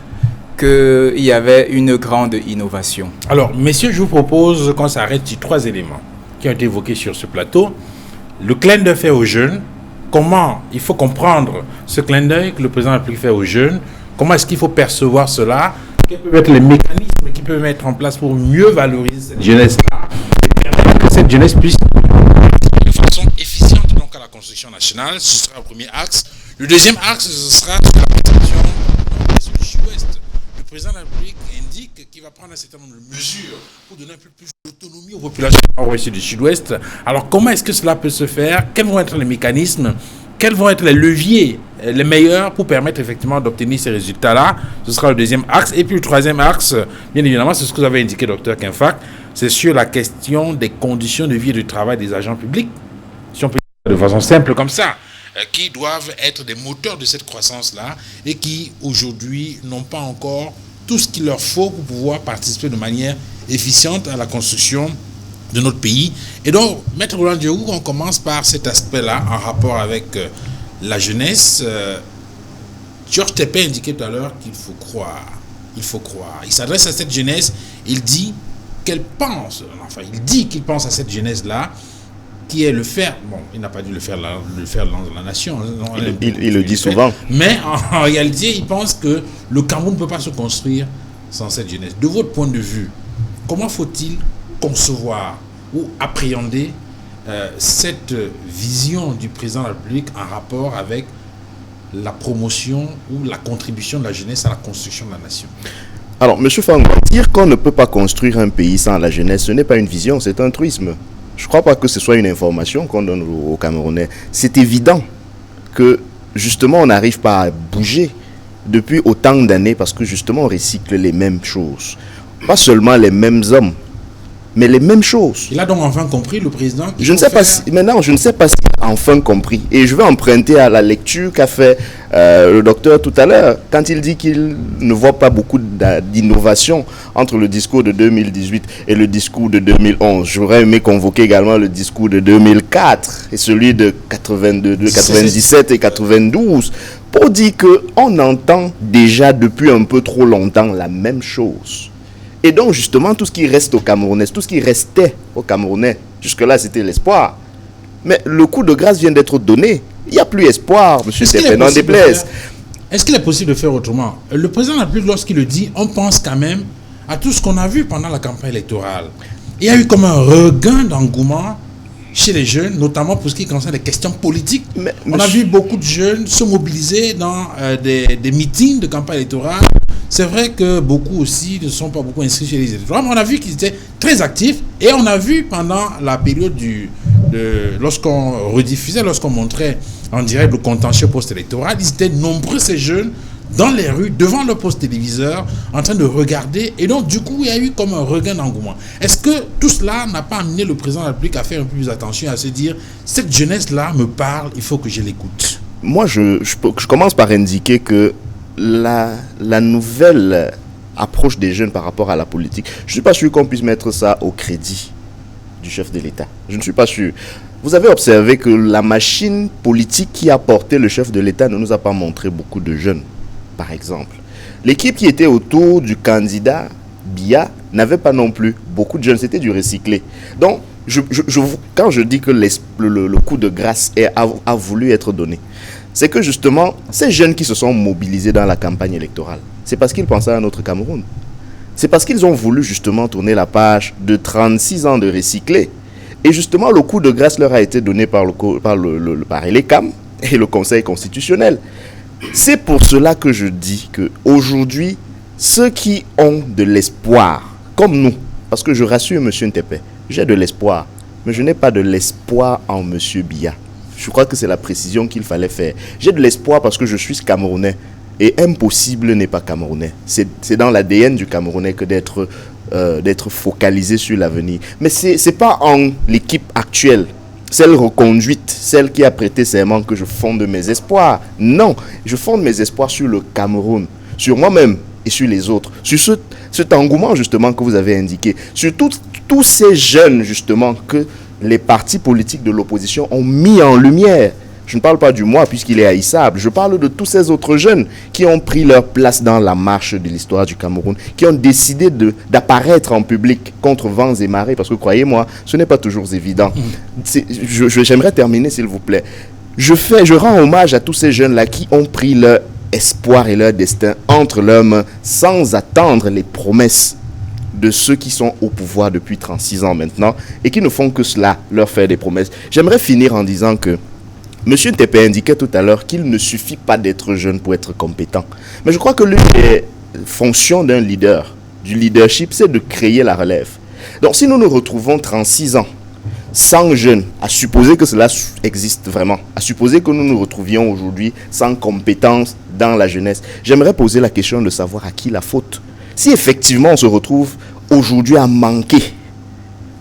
qu'il y avait une grande innovation. Alors, messieurs, je vous propose qu'on s'arrête sur 3 éléments qui ont été évoqués sur ce plateau. Le clin d'œil fait aux jeunes. Comment il faut comprendre ce clin d'œil que le président de la République fait aux jeunes? Comment est-ce qu'il faut percevoir cela? Quels peuvent être les mécanismes qui peuvent mettre en place pour mieux valoriser cette jeunesse-là et permettre que cette jeunesse puisse de façon efficiente donc à la construction nationale? Ce sera le premier axe. Le deuxième axe, ce sera sur la protection du sud-ouest. Le président de la République indique qu'il va prendre un certain nombre de mesures pour donner un peu plus d'autonomie aux populations nord-ouest et du sud-ouest. Alors, comment est-ce que cela peut se faire? Quels vont être les mécanismes? Quels vont être les leviers les meilleurs pour permettre effectivement d'obtenir ces résultats-là? Ce sera le deuxième axe. Et puis le troisième axe, bien évidemment, c'est ce que vous avez indiqué, Dr Kinfack, c'est sur la question des conditions de vie et de travail des agents publics, si on peut dire de façon simple comme ça, qui doivent être des moteurs de cette croissance-là et qui, aujourd'hui, n'ont pas encore tout ce qu'il leur faut pour pouvoir participer de manière efficiente à la construction de notre pays. Et donc, Maître Roland Diougou, on commence par cet aspect-là en rapport avec la jeunesse. Georges Tepe indiquait tout à l'heure qu'il faut croire. Il faut croire. Il s'adresse à cette jeunesse, il dit qu'elle pense, enfin, il dit qu'il pense à cette jeunesse-là, qui est le fer. Bon, il n'a pas dû le faire dans la nation. Il le dit souvent. Mais en réalité, il pense que le Cameroun ne peut pas se construire sans cette jeunesse. De votre point de vue, comment faut-il concevoir ou appréhender cette vision du président de la République en rapport avec la promotion ou la contribution de la jeunesse à la construction de la nation? Alors, M. Fangwa, dire qu'on ne peut pas construire un pays sans la jeunesse, ce n'est pas une vision, c'est un truisme. Je ne crois pas que ce soit une information qu'on donne aux Camerounais. C'est évident que, justement, on n'arrive pas à bouger depuis autant d'années parce que, justement, on recycle les mêmes choses. Pas seulement les mêmes hommes, mais les mêmes choses. Il a donc enfin compris, le président? Je ne sais pas si, maintenant, je ne sais pas s'il a enfin compris. Et je vais emprunter à la lecture qu'a fait le docteur tout à l'heure, quand il dit qu'il ne voit pas beaucoup d'innovation entre le discours de 2018 et le discours de 2011. J'aurais aimé convoquer également le discours de 2004 et celui de 97 et 92 pour dire qu'on entend déjà depuis un peu trop longtemps la même chose. Et donc, justement, tout ce qui reste aux Camerounais, tout ce qui restait aux Camerounais, jusque-là, c'était l'espoir. Mais le coup de grâce vient d'être donné. Il n'y a plus espoir, M. Tepe, n'en déplaise. Est-ce qu'il est possible de faire autrement? Le président de la République, lorsqu'il le dit, on pense quand même à tout ce qu'on a vu pendant la campagne électorale. il y a eu comme un regain d'engouement chez les jeunes, notamment pour ce qui concerne les questions politiques. On a vu beaucoup de jeunes se mobiliser dans des meetings de campagne électorale. C'est vrai que beaucoup aussi ne sont pas beaucoup inscrits chez les électeurs, mais on a vu qu'ils étaient très actifs et on a vu pendant la période lorsqu'on rediffusait, lorsqu'on montrait en direct le contentieux post-électoral, ils étaient nombreux ces jeunes dans les rues, devant le poste téléviseur, en train de regarder. Et donc, du coup, il y a eu comme un regain d'engouement. Est-ce que tout cela n'a pas amené le président de la République à faire un peu plus attention, à se dire, cette jeunesse-là me parle, il faut que je l'écoute? Moi, je commence par indiquer que la nouvelle approche des jeunes par rapport à la politique, je ne suis pas sûr qu'on puisse mettre ça au crédit du chef de l'État. Je ne suis pas sûr. Vous avez observé que la machine politique qui a porté le chef de l'État ne nous a pas montré beaucoup de jeunes. Par exemple, l'équipe qui était autour du candidat Biya n'avait pas non plus beaucoup de jeunes, c'était du recyclé. Donc, quand je dis que le coup de grâce a voulu être donné, c'est que justement, ces jeunes qui se sont mobilisés dans la campagne électorale, c'est parce qu'ils pensaient à notre Cameroun. C'est parce qu'ils ont voulu justement tourner la page de 36 ans de recyclé. Et justement, le coup de grâce leur a été donné par l'ECAM et le Conseil constitutionnel. C'est pour cela que je dis qu'aujourd'hui, ceux qui ont de l'espoir, comme nous, parce que je rassure M. Ntepe, j'ai de l'espoir, mais je n'ai pas de l'espoir en M. Biya. Je crois que c'est la précision qu'il fallait faire. J'ai de l'espoir parce que je suis Camerounais, et impossible n'est pas Camerounais. C'est dans l'ADN du Camerounais que d'être focalisé sur l'avenir. Mais ce n'est pas en l'équipe actuelle, celle reconduite, celle qui a prêté serment, que je fonde mes espoirs. Non, je fonde mes espoirs sur le Cameroun, sur moi-même et sur les autres, sur cet engouement justement que vous avez indiqué, sur tous ces jeunes justement que les partis politiques de l'opposition ont mis en lumière. Je ne parle pas du moi puisqu'il est haïssable, je parle de tous ces autres jeunes qui ont pris leur place dans la marche de l'histoire du Cameroun, qui ont décidé d'apparaître en public contre vents et marées, parce que croyez-moi, ce n'est pas toujours évident. J'aimerais terminer s'il vous plaît. Je rends hommage à tous ces jeunes-là qui ont pris leur espoir et leur destin entre leurs mains sans attendre les promesses de ceux qui sont au pouvoir depuis 36 ans maintenant et qui ne font que cela, leur faire des promesses. J'aimerais finir en disant que M. Ntepe indiquait tout à l'heure qu'il ne suffit pas d'être jeune pour être compétent. Mais je crois que l'une des fonctions d'un leader, du leadership, c'est de créer la relève. Donc si nous nous retrouvons 36 ans, sans jeunes, à supposer que cela existe vraiment, à supposer que nous nous retrouvions aujourd'hui sans compétences dans la jeunesse, j'aimerais poser la question de savoir à qui la faute. Si effectivement on se retrouve aujourd'hui à manquer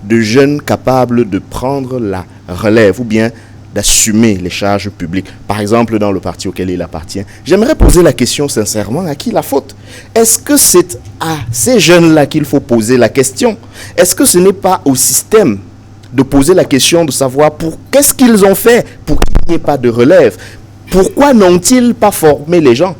de jeunes capables de prendre la relève ou bien d'assumer les charges publiques, par exemple dans le parti auquel il appartient, j'aimerais poser la question sincèrement, à qui la faute? Est-ce que c'est à ces jeunes-là qu'il faut poser la question? Est-ce que ce n'est pas au système de poser la question de savoir qu'est-ce qu'ils ont fait pour qu'il n'y ait pas de relève? Pourquoi n'ont-ils pas formé les gens?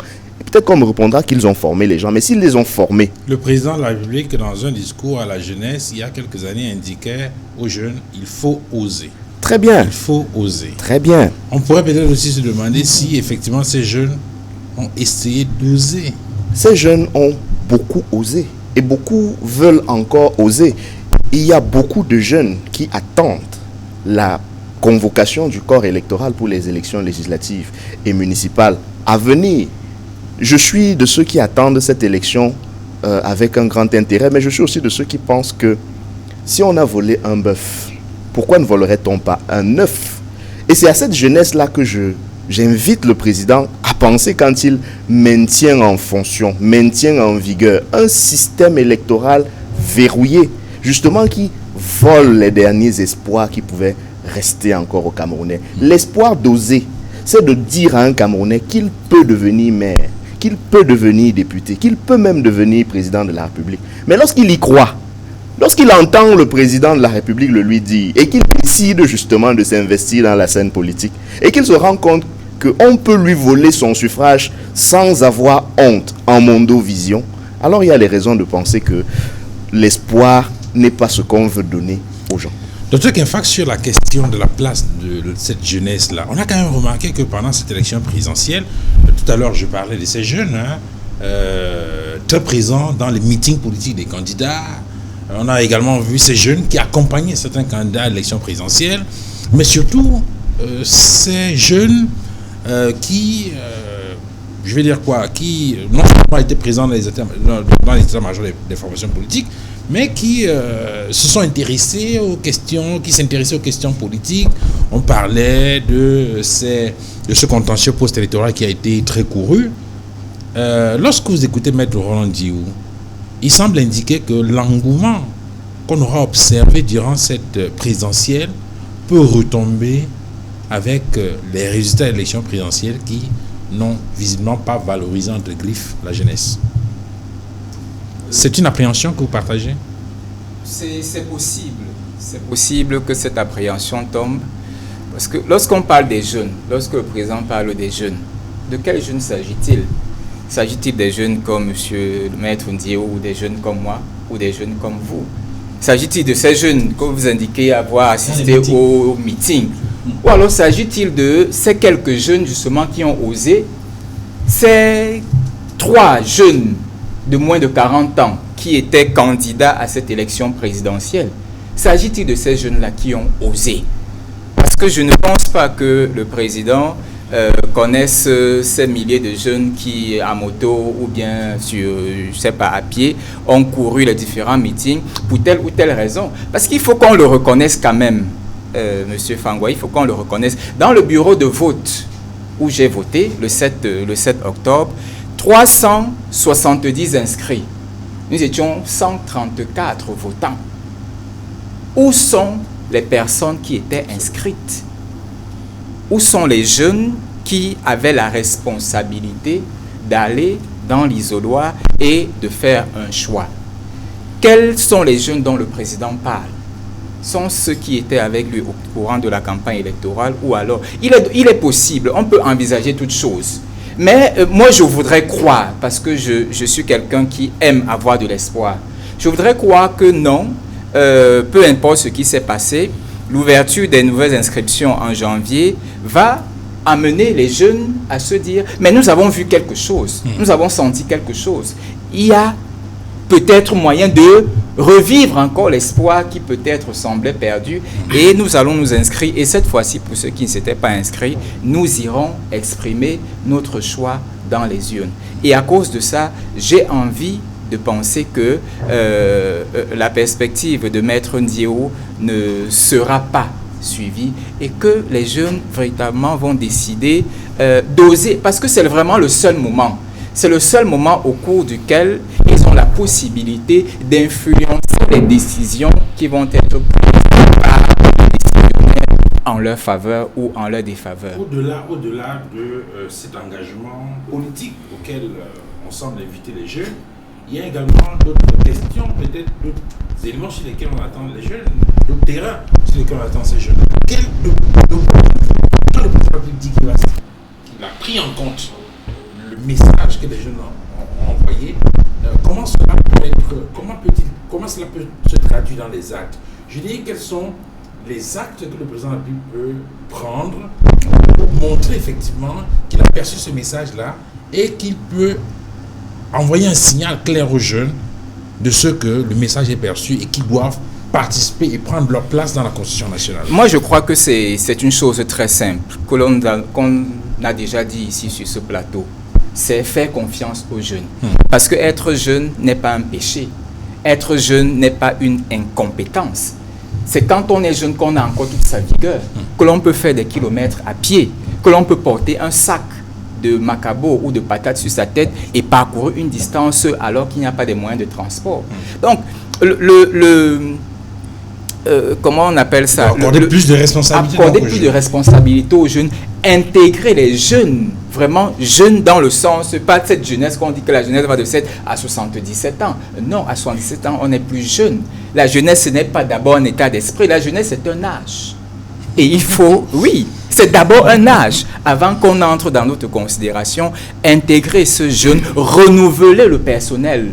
Peut-être qu'on me répondra qu'ils ont formé les gens, mais s'ils les ont formés... Le président de la République, dans un discours à la jeunesse, il y a quelques années, indiquait aux jeunes, il faut oser. Très bien. Il faut oser. Très bien. On pourrait peut-être aussi se demander si effectivement ces jeunes ont essayé d'oser. Ces jeunes ont beaucoup osé et beaucoup veulent encore oser. Il y a beaucoup de jeunes qui attendent la convocation du corps électoral pour les élections législatives et municipales à venir. Je suis de ceux qui attendent cette élection avec un grand intérêt, mais je suis aussi de ceux qui pensent que si on a volé un bœuf, pourquoi ne volerait-on pas un œuf? Et c'est à cette jeunesse-là que j'invite le président à penser quand il maintient en fonction, maintient en vigueur un système électoral verrouillé, justement qui vole les derniers espoirs qui pouvaient rester encore aux Camerounais. L'espoir d'oser, c'est de dire à un Camerounais qu'il peut devenir maire, qu'il peut devenir député, qu'il peut même devenir président de la République. Mais lorsqu'il y croit, lorsqu'il entend le président de la République le lui dire et qu'il décide justement de s'investir dans la scène politique et qu'il se rend compte qu'on peut lui voler son suffrage sans avoir honte en mondovision, alors il y a les raisons de penser que l'espoir n'est pas ce qu'on veut donner aux gens. Docteur Kinfax, sur la question de la place de cette jeunesse-là, on a quand même remarqué que pendant cette élection présidentielle, tout à l'heure je parlais de ces jeunes, très présents dans les meetings politiques des candidats, On a également vu ces jeunes qui accompagnaient certains candidats à l'élection présidentielle, mais surtout ces jeunes qui, je vais dire quoi, qui non seulement étaient présents dans les états-majors des formations politiques, mais qui se sont intéressés aux questions, qui s'intéressaient aux questions politiques. On parlait de ce contentieux post-électoral qui a été très couru. Lorsque vous écoutez Maître Roland Diou, il semble indiquer que l'engouement qu'on aura observé durant cette présidentielle peut retomber avec les résultats de l'élection présidentielle qui n'ont visiblement pas valorisé entre griffes la jeunesse. C'est une appréhension que vous partagez? C'est possible. C'est possible que cette appréhension tombe. Parce que lorsqu'on parle des jeunes, lorsque le président parle des jeunes, de quels jeunes s'agit-il? S'agit-il des jeunes comme M. le Maître Ndiaye ou des jeunes comme moi ou des jeunes comme vous? S'agit-il de ces jeunes que vous indiquez avoir assisté au meeting? Ou alors s'agit-il de ces quelques jeunes justement qui ont osé? Ces 3 jeunes de moins de 40 ans qui étaient candidats à cette élection présidentielle, s'agit-il de ces jeunes-là qui ont osé? Parce que je ne pense pas que le président connaisse ces milliers de jeunes qui, à moto ou bien sur, je sais pas, à pied, ont couru les différents meetings pour telle ou telle raison. Parce qu'il faut qu'on le reconnaisse quand même, Monsieur Fangwa, il faut qu'on le reconnaisse. Dans le bureau de vote où j'ai voté le 7 octobre, 370 inscrits. Nous étions 134 votants. Où sont les personnes qui étaient inscrites? Où sont les jeunes qui avaient la responsabilité d'aller dans l'isoloir et de faire un choix? Quels sont les jeunes dont le président parle? Sont ceux qui étaient avec lui au courant de la campagne électorale ou alors il est possible, on peut envisager toutes choses. Mais moi je voudrais croire, parce que je suis quelqu'un qui aime avoir de l'espoir, je voudrais croire que non, peu importe ce qui s'est passé, l'ouverture des nouvelles inscriptions en janvier va amener les jeunes à se dire « mais nous avons vu quelque chose, nous avons senti quelque chose ». Il y a peut-être moyen de revivre encore l'espoir qui peut-être semblait perdu et nous allons nous inscrire. Et cette fois-ci, pour ceux qui ne s'étaient pas inscrits, nous irons exprimer notre choix dans les urnes. Et à cause de ça, j'ai envie de penser que la perspective de Maître Ndiaye ne sera pas suivie et que les jeunes véritablement vont décider d'oser, parce que c'est vraiment le seul moment. C'est le seul moment au cours duquel ils ont la possibilité d'influencer les décisions qui vont être prises par les décisionnaires en leur faveur ou en leur défaveur. Au-delà de cet engagement politique auquel on semble inviter les jeunes, il y a également d'autres questions, peut-être d'autres éléments sur lesquels on attend les jeunes, d'autres terrains sur lesquels on attend ces jeunes. Quand le président dit qu'il a pris en compte le message que les jeunes ont envoyé, comment cela peut se traduire dans les actes? Je dirais quels sont les actes que le président de la République peut prendre pour montrer effectivement qu'il a perçu ce message-là et qu'il peut envoyer un signal clair aux jeunes de ce que le message est perçu et qu'ils doivent participer et prendre leur place dans la Constitution nationale. Moi, je crois que c'est une chose très simple qu'on a déjà dit ici sur ce plateau. C'est faire confiance aux jeunes. Parce que être jeune n'est pas un péché. Être jeune n'est pas une incompétence. C'est quand on est jeune qu'on a encore toute sa vigueur, que l'on peut faire des kilomètres à pied, que l'on peut porter un sac de macabo ou de patates sur sa tête et parcourir une distance alors qu'il n'y a pas de moyens de transport. Donc, comment on appelle ça? Accorder plus de responsabilité. Accorder plus de responsabilité aux jeunes, intégrer les jeunes, vraiment jeunes dans le sens, pas cette jeunesse qu'on dit que la jeunesse va de 7 à 77 ans. Non, à 77 ans, on n'est plus jeune. La jeunesse, ce n'est pas d'abord un état d'esprit, la jeunesse, c'est un âge. Et il faut, oui, c'est d'abord un âge, avant qu'on entre dans notre considération, intégrer ce jeune, renouveler le personnel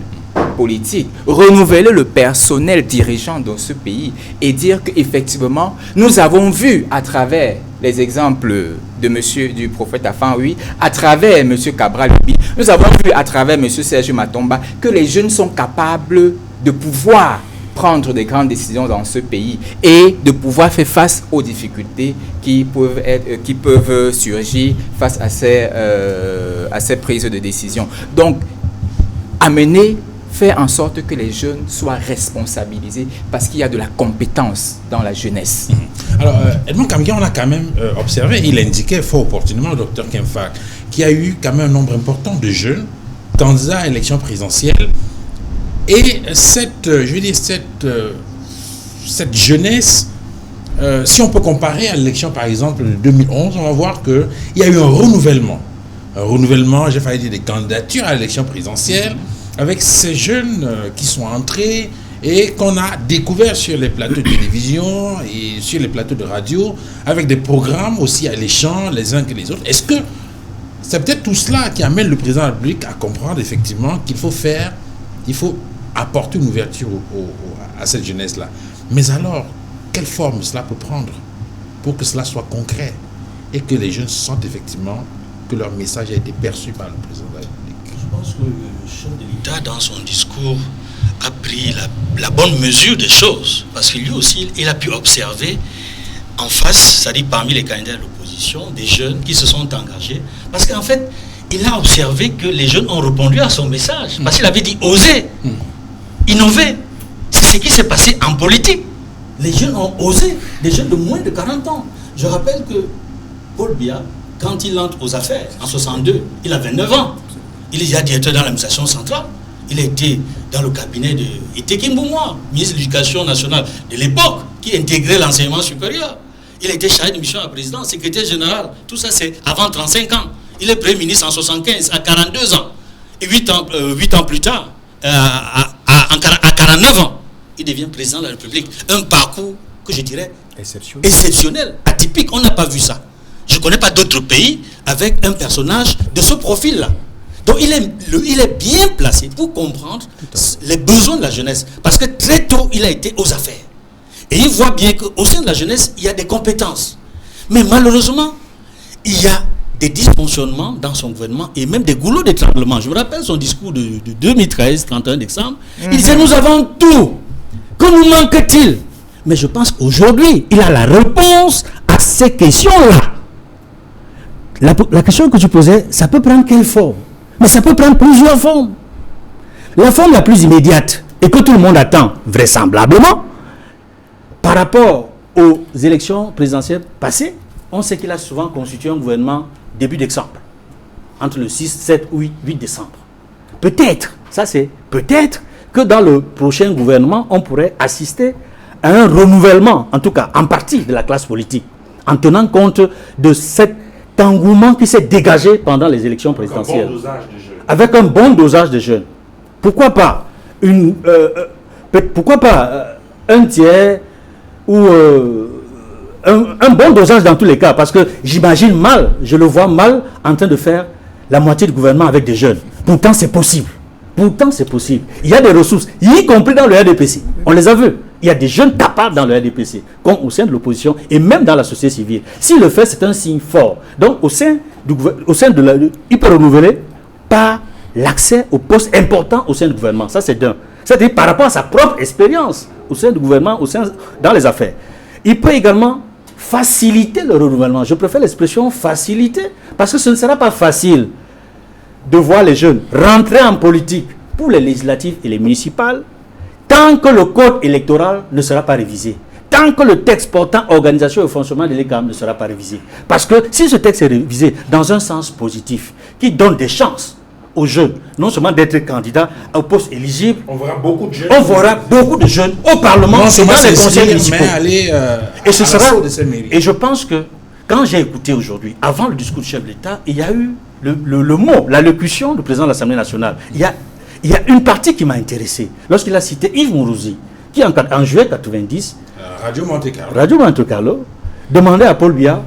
politique, renouveler le personnel dirigeant dans ce pays et dire qu'effectivement, nous avons vu à travers les exemples du prophète Afanwi, à travers M. Cabral, nous avons vu à travers M. Serge Matomba que les jeunes sont capables de pouvoir prendre des grandes décisions dans ce pays et de pouvoir faire face aux difficultés qui peuvent surgir face à ces prises de décision. Donc, faire en sorte que les jeunes soient responsabilisés parce qu'il y a de la compétence dans la jeunesse. Alors, Edmond Kamgia, on a quand même observé, il indiquait fort opportunément au docteur Kempfak, qu'il y a eu quand même un nombre important de jeunes candidats à l'élection présidentielle. Et cette jeunesse, si on peut comparer à l'élection par exemple de 2011, on va voir qu'il y a eu un renouvellement. J'ai failli dire des candidatures à l'élection présidentielle, avec ces jeunes qui sont entrés et qu'on a découvert sur les plateaux de télévision et sur les plateaux de radio, avec des programmes aussi alléchants les uns que les autres. Est-ce que c'est peut-être tout cela qui amène le président de la République à comprendre effectivement qu'il faut apporter une ouverture à cette jeunesse-là? Mais alors, quelle forme cela peut prendre pour que cela soit concret et que les jeunes sentent effectivement que leur message a été perçu par le président de la République? Je pense que le chef de l'État, dans son discours, a pris la bonne mesure des choses. Parce que lui aussi, il a pu observer en face, c'est-à-dire parmi les candidats de l'opposition, des jeunes qui se sont engagés. Parce qu'en fait, il a observé que les jeunes ont répondu à son message. Parce qu'il avait dit oser, innover. C'est ce qui s'est passé en politique. Les jeunes ont osé, des jeunes de moins de 40 ans. Je rappelle que Paul Biya, quand il entre aux affaires, en 62, il a 29 ans. Il est déjà directeur dans l'administration centrale. Il a été dans le cabinet de Itekim Boumoua, ministre de l'Éducation nationale de l'époque, qui intégrait l'enseignement supérieur. Il a été chargé de mission à président, secrétaire général. Tout ça, c'est avant 35 ans. Il est premier ministre en 75, à 42 ans. Et 8 ans plus tard, à 49 ans, il devient président de la République. Un parcours que je dirais exceptionnel, atypique. On n'a pas vu ça. Je ne connais pas d'autres pays avec un personnage de ce profil-là. Donc il est bien placé pour comprendre les besoins de la jeunesse. Parce que très tôt, il a été aux affaires. Et il voit bien qu'au sein de la jeunesse, il y a des compétences. Mais malheureusement, il y a des dysfonctionnements dans son gouvernement et même des goulots d'étranglement. Je me rappelle son discours de 2013, 31 décembre. Il disait, nous avons tout. Que nous manque-t-il? Mais je pense qu'aujourd'hui, il a la réponse à ces questions-là. La question que tu posais, ça peut prendre quelle forme? Mais ça peut prendre plusieurs formes. La forme la plus immédiate, et que tout le monde attend, vraisemblablement, par rapport aux élections présidentielles passées, on sait qu'il a souvent constitué un gouvernement début décembre, entre le 6, 7 ou 8 décembre. Peut-être, ça c'est peut-être que dans le prochain gouvernement, on pourrait assister à un renouvellement, en tout cas en partie de la classe politique, en tenant compte de cet engouement qui s'est dégagé pendant les élections présidentielles. Avec un bon dosage de jeunes. Pourquoi pas un tiers ou un bon dosage dans tous les cas, parce que j'imagine mal, je le vois mal en train de faire la moitié du gouvernement avec des jeunes. Pourtant c'est possible. Il y a des ressources, y compris dans le RDPC. On les a vus. Il y a des jeunes capables dans le RDPC, comme au sein de l'opposition et même dans la société civile. S'il le fait, c'est un signe fort. Donc il peut renouveler par l'accès aux postes importants au sein du gouvernement. Ça, c'est d'un. C'est-à-dire par rapport à sa propre expérience au sein du gouvernement, dans les affaires. Il peut également faciliter le renouvellement. Je préfère l'expression faciliter, parce que ce ne sera pas facile de voir les jeunes rentrer en politique pour les législatives et les municipales tant que le code électoral ne sera pas révisé. Tant que le texte portant organisation et fonctionnement de l'ECAM ne sera pas révisé. Parce que si ce texte est révisé dans un sens positif, qui donne des chances aux jeunes, non seulement d'être candidats au poste éligible, on verra beaucoup de jeunes au Parlement et dans les conseils municipaux. Et ce sera. Et je pense que quand j'ai écouté aujourd'hui, avant le discours du chef de l'État, il y a eu le mot, l'allocution du président de l'Assemblée nationale. Il y a une partie qui m'a intéressé. Lorsqu'il a cité Yves Mourouzi, qui en juillet 90, Radio Monte Carlo, demandait à Paul Biya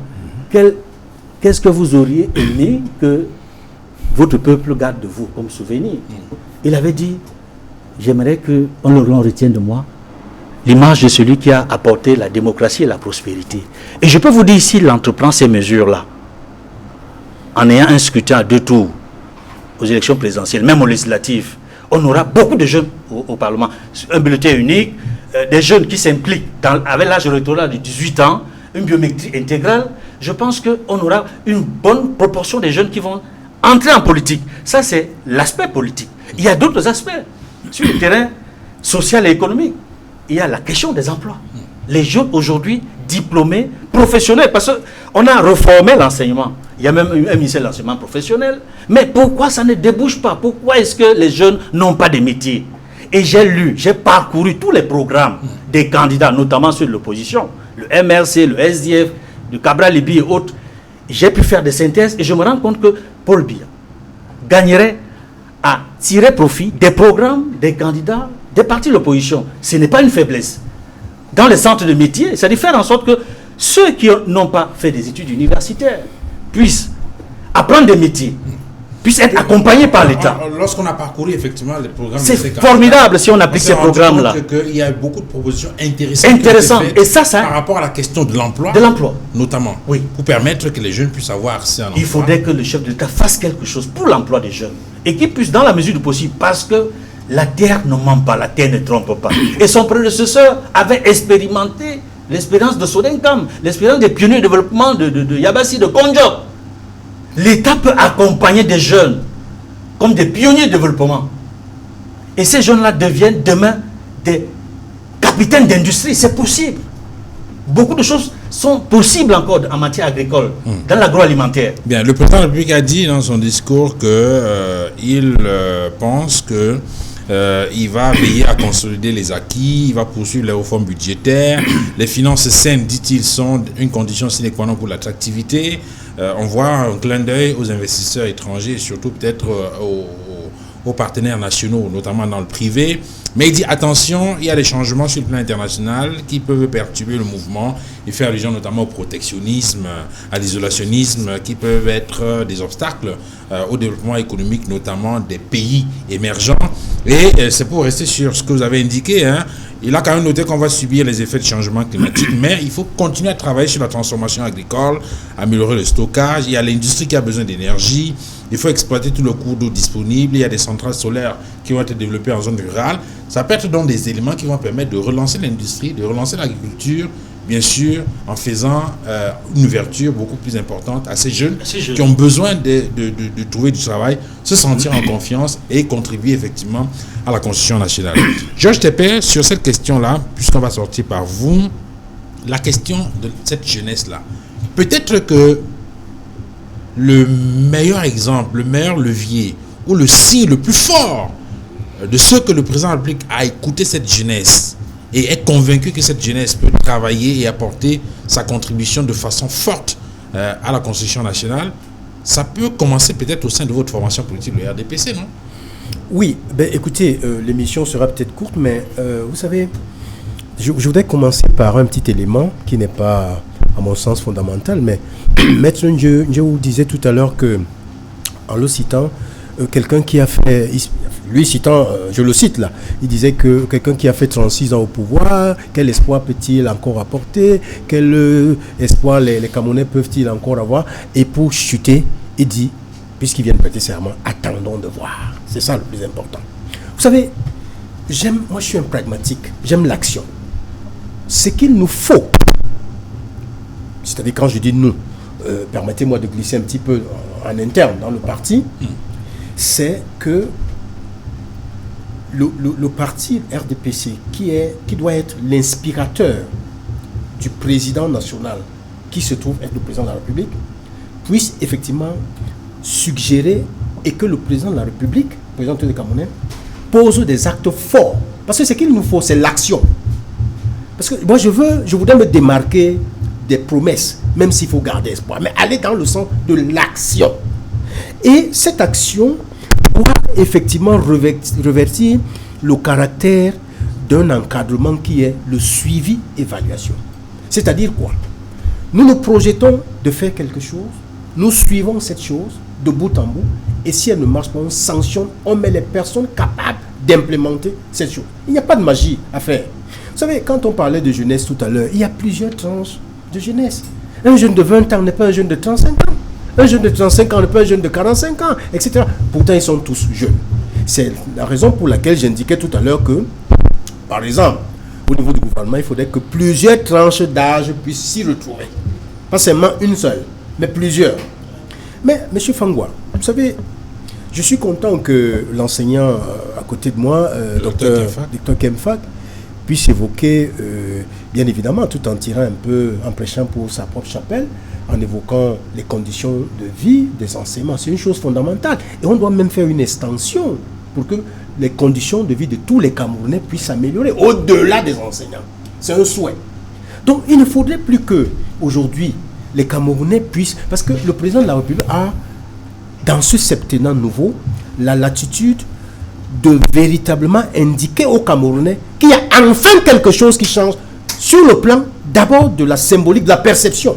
qu'est-ce que vous auriez aimé que votre peuple garde de vous comme souvenir. Il avait dit, j'aimerais qu'on retienne de moi l'image de celui qui a apporté la démocratie et la prospérité. Et je peux vous dire, s'il entreprend ces mesures-là, en ayant un scrutin à 2 tours aux élections présidentielles, même aux législatives, on aura beaucoup de jeunes au Parlement. Un bulletin unique, des jeunes qui s'impliquent avec l'âge électoral de 18 ans, une biométrie intégrale, je pense qu'on aura une bonne proportion des jeunes qui vont entrer en politique. Ça, c'est l'aspect politique. Il y a d'autres aspects sur le terrain social et économique. Il y a la question des emplois. Les jeunes aujourd'hui diplômés, professionnels, parce qu'on a reformé l'enseignement. Il y a même un ministère de l'enseignement professionnel. Mais pourquoi ça ne débouche pas? Pourquoi est-ce que les jeunes n'ont pas de métier? Et j'ai lu, j'ai parcouru tous les programmes des candidats, notamment ceux de l'opposition, le MRC, le SDF, le Cabral Libi et autres. J'ai pu faire des synthèses et je me rends compte que Paul Biya gagnerait à tirer profit des programmes des candidats des partis de l'opposition. Ce n'est pas une faiblesse. Dans les centres de métiers, ça de faire en sorte que ceux qui n'ont pas fait des études universitaires puissent apprendre des métiers, puissent être accompagnés par l'État. Lorsqu'on a parcouru effectivement les programmes, c'est formidable si on applique ces programmes-là. Il y a beaucoup de propositions intéressantes et ça par rapport à la question de l'emploi, notamment, oui, pour permettre que les jeunes puissent avoir accès à l'emploi. Il faudrait que le chef de l'État fasse quelque chose pour l'emploi des jeunes et qu'il puisse, dans la mesure du possible, parce que la terre ne ment pas, la terre ne trompe pas. Et son prédécesseur avait expérimenté l'expérience de Sodenkam, l'expérience des pionniers de développement de Yabassi, de Konjo. L'État peut accompagner des jeunes comme des pionniers de développement. Et ces jeunes-là deviennent demain des capitaines d'industrie. C'est possible. Beaucoup de choses sont possibles encore en matière agricole, dans l'agroalimentaire. Bien, le président de la République a dit dans son discours qu'il pense que il va veiller à consolider les acquis, il va poursuivre les réformes budgétaires. Les finances saines, dit-il, sont une condition sine qua non pour l'attractivité. On voit un clin d'œil aux investisseurs étrangers et surtout peut-être aux partenaires nationaux, notamment dans le privé. Mais il dit attention, il y a des changements sur le plan international qui peuvent perturber le mouvement et faire allusion notamment au protectionnisme, à l'isolationnisme, qui peuvent être des obstacles au développement économique, notamment des pays émergents. Et c'est pour rester sur ce que vous avez indiqué, hein. Il a quand même noté qu'on va subir les effets de changement climatique, mais il faut continuer à travailler sur la transformation agricole, améliorer le stockage. Il y a l'industrie qui a besoin d'énergie. Il faut exploiter tout le cours d'eau disponible. Il y a des centrales solaires qui vont être développées en zone rurale. Ça peut être donc des éléments qui vont permettre de relancer l'industrie, de relancer l'agriculture, bien sûr, en faisant une ouverture beaucoup plus importante à ces jeunes qui ont besoin de trouver du travail, se sentir en confiance et contribuer effectivement à la Constitution nationale. Georges Tépé, sur cette question-là, puisqu'on va sortir par vous, la question de cette jeunesse-là, peut-être que le meilleur exemple, le meilleur levier ou le signe le plus fort de ce que le président de la République a écouté cette jeunesse et est convaincu que cette jeunesse peut travailler et apporter sa contribution de façon forte à la Constitution nationale, ça peut commencer peut-être au sein de votre formation politique, le RDPC, non? Oui, ben écoutez, l'émission sera peut-être courte, mais vous savez, je voudrais commencer par un petit élément qui n'est pas, à mon sens, fondamental, mais Maître Ndieu vous disait tout à l'heure que, en le citant, quelqu'un qui a fait, lui citant, je le cite là, il disait que quelqu'un qui a fait 36 ans au pouvoir, quel espoir peut-il encore apporter, quel espoir les Camerounais peuvent-ils encore avoir, et pour chuter, il dit, puisqu'il vient de prêter serment, attendons de voir. C'est ça le plus important. Vous savez, moi je suis un pragmatique, j'aime l'action. Ce qu'il nous faut, c'est-à-dire quand je dis nous, permettez-moi de glisser un petit peu en interne dans le parti, c'est que le parti RDPC, qui doit être l'inspirateur du président national, qui se trouve être le président de la République, puisse effectivement suggérer et que le président de la République, le président des Camerounais, pose des actes forts. Parce que ce qu'il nous faut, c'est l'action. Parce que moi, je voudrais me démarquer des promesses, même s'il faut garder espoir, mais aller dans le sens de l'action. Et cette action doit effectivement revêtir le caractère d'un encadrement qui est le suivi-évaluation. C'est-à-dire quoi? Nous nous projetons de faire quelque chose, nous suivons cette chose de bout en bout, et si elle ne marche pas, on sanctionne, on met les personnes capables d'implémenter cette chose. Il n'y a pas de magie à faire. Vous savez, quand on parlait de jeunesse tout à l'heure, il y a plusieurs tranches de jeunesse. Un jeune de 20 ans n'est pas un jeune de 35 ans. Un jeune de 35 ans n'est pas un jeune de 45 ans, etc. Pourtant, ils sont tous jeunes. C'est la raison pour laquelle j'indiquais tout à l'heure que, par exemple, au niveau du gouvernement, il faudrait que plusieurs tranches d'âge puissent s'y retrouver. Pas seulement une seule, mais plusieurs. Mais, M. Fangwa, vous savez, je suis content que l'enseignant à côté de moi, Dr Kemfak, puisse évoquer, bien évidemment, tout en tirant un peu, en prêchant pour sa propre chapelle, en évoquant les conditions de vie des enseignants. C'est une chose fondamentale. Et on doit même faire une extension pour que les conditions de vie de tous les Camerounais puissent s'améliorer au-delà des enseignants. C'est un souhait. Donc, il ne faudrait plus que, aujourd'hui, les Camerounais puissent... Parce que le président de la République a, dans ce septennat nouveau, la latitude de véritablement indiquer aux Camerounais qu'il y a enfin quelque chose qui change sur le plan, d'abord, de la symbolique, de la perception.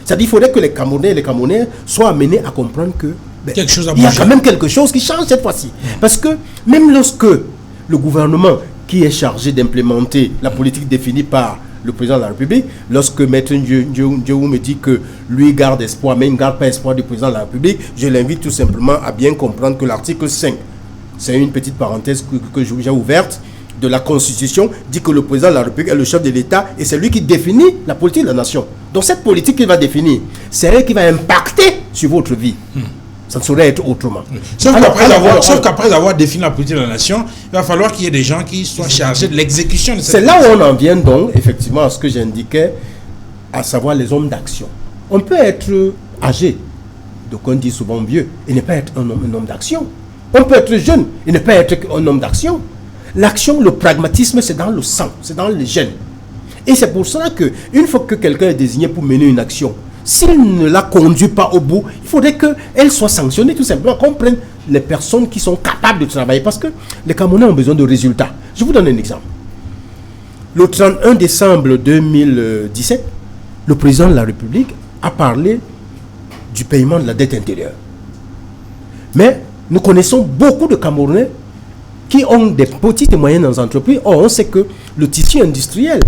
C'est-à-dire qu'il faudrait que les Camerounais et les Camerounais soient amenés à comprendre que quelque chose il y a quand même quelque chose qui change cette fois-ci. Parce que même lorsque le gouvernement qui est chargé d'implémenter la politique définie par le président de la République, lorsque Maître Ndiou me dit que lui garde espoir, mais il ne garde pas espoir du président de la République, je l'invite tout simplement à bien comprendre que l'article 5, c'est une petite parenthèse que j'ai ouverte, de la Constitution, dit que le président de la République est le chef de l'État et c'est lui qui définit la politique de la nation. Donc cette politique qu'il va définir, c'est elle qui va impacter sur votre vie. Ça ne saurait être autrement. Sauf qu'après avoir défini la politique de la nation, il va falloir qu'il y ait des gens qui soient chargés de l'exécution de cette politique. C'est là où on en vient donc, effectivement, à ce que j'indiquais, à savoir les hommes d'action. On peut être âgé, donc on dit souvent vieux, et ne pas être un homme d'action. On peut être jeune et ne pas être un homme d'action. L'action, le pragmatisme, c'est dans le sang, c'est dans les gènes. Et c'est pour cela qu'une fois que quelqu'un est désigné pour mener une action, s'il ne la conduit pas au bout, il faudrait qu'elle soit sanctionnée, tout simplement, qu'on prenne les personnes qui sont capables de travailler. Parce que les Camerounais ont besoin de résultats. Je vous donne un exemple. Le 31 décembre 2017, le président de la République a parlé du paiement de la dette intérieure. Mais nous connaissons beaucoup de Camerounais qui ont des petites et moyennes entreprises. Or, on sait que le tissu industriel,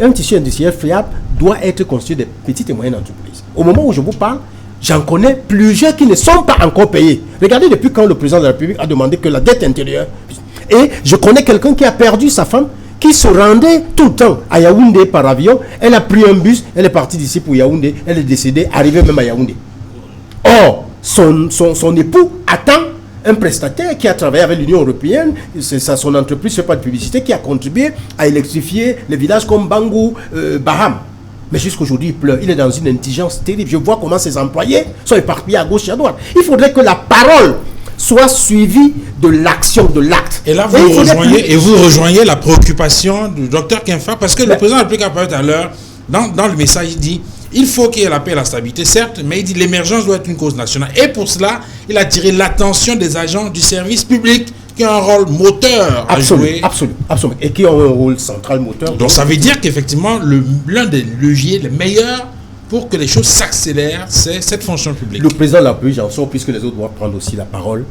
un tissu industriel fiable, doit être constitué de petites et moyennes entreprises. Au moment où je vous parle, j'en connais plusieurs qui ne sont pas encore payés. Regardez depuis quand le président de la République a demandé que la dette intérieure... Et je connais quelqu'un qui a perdu sa femme, qui se rendait tout le temps à Yaoundé par avion. Elle a pris un bus, elle est partie d'ici pour Yaoundé, elle est décédée, arrivée même à Yaoundé. Or, son époux attend un prestataire qui a travaillé avec l'Union européenne, c'est son entreprise, je ne fais pas de publicité, qui a contribué à électrifier les villages comme Bangou, Baham. Mais jusqu'aujourd'hui, il pleure. Il est dans une indigence terrible. Je vois comment ses employés sont éparpillés à gauche et à droite. Il faudrait que la parole soit suivie de l'action, de l'acte. Et là, vous rejoignez la préoccupation du docteur Kemfak, parce que le président de la République a parlé tout à l'heure, dans le message, il dit il faut qu'il y ait la paix et la stabilité, certes, mais il dit l'émergence doit être une cause nationale. Et pour cela, il a attiré l'attention des agents du service public qui ont un rôle moteur à jouer. Absolument. Et qui ont un rôle central moteur. Donc ça veut dire qu'effectivement, l'un des leviers les meilleurs pour que les choses s'accélèrent, c'est cette fonction publique. Le président de la République, j'en sors, puisque les autres doivent prendre aussi la parole.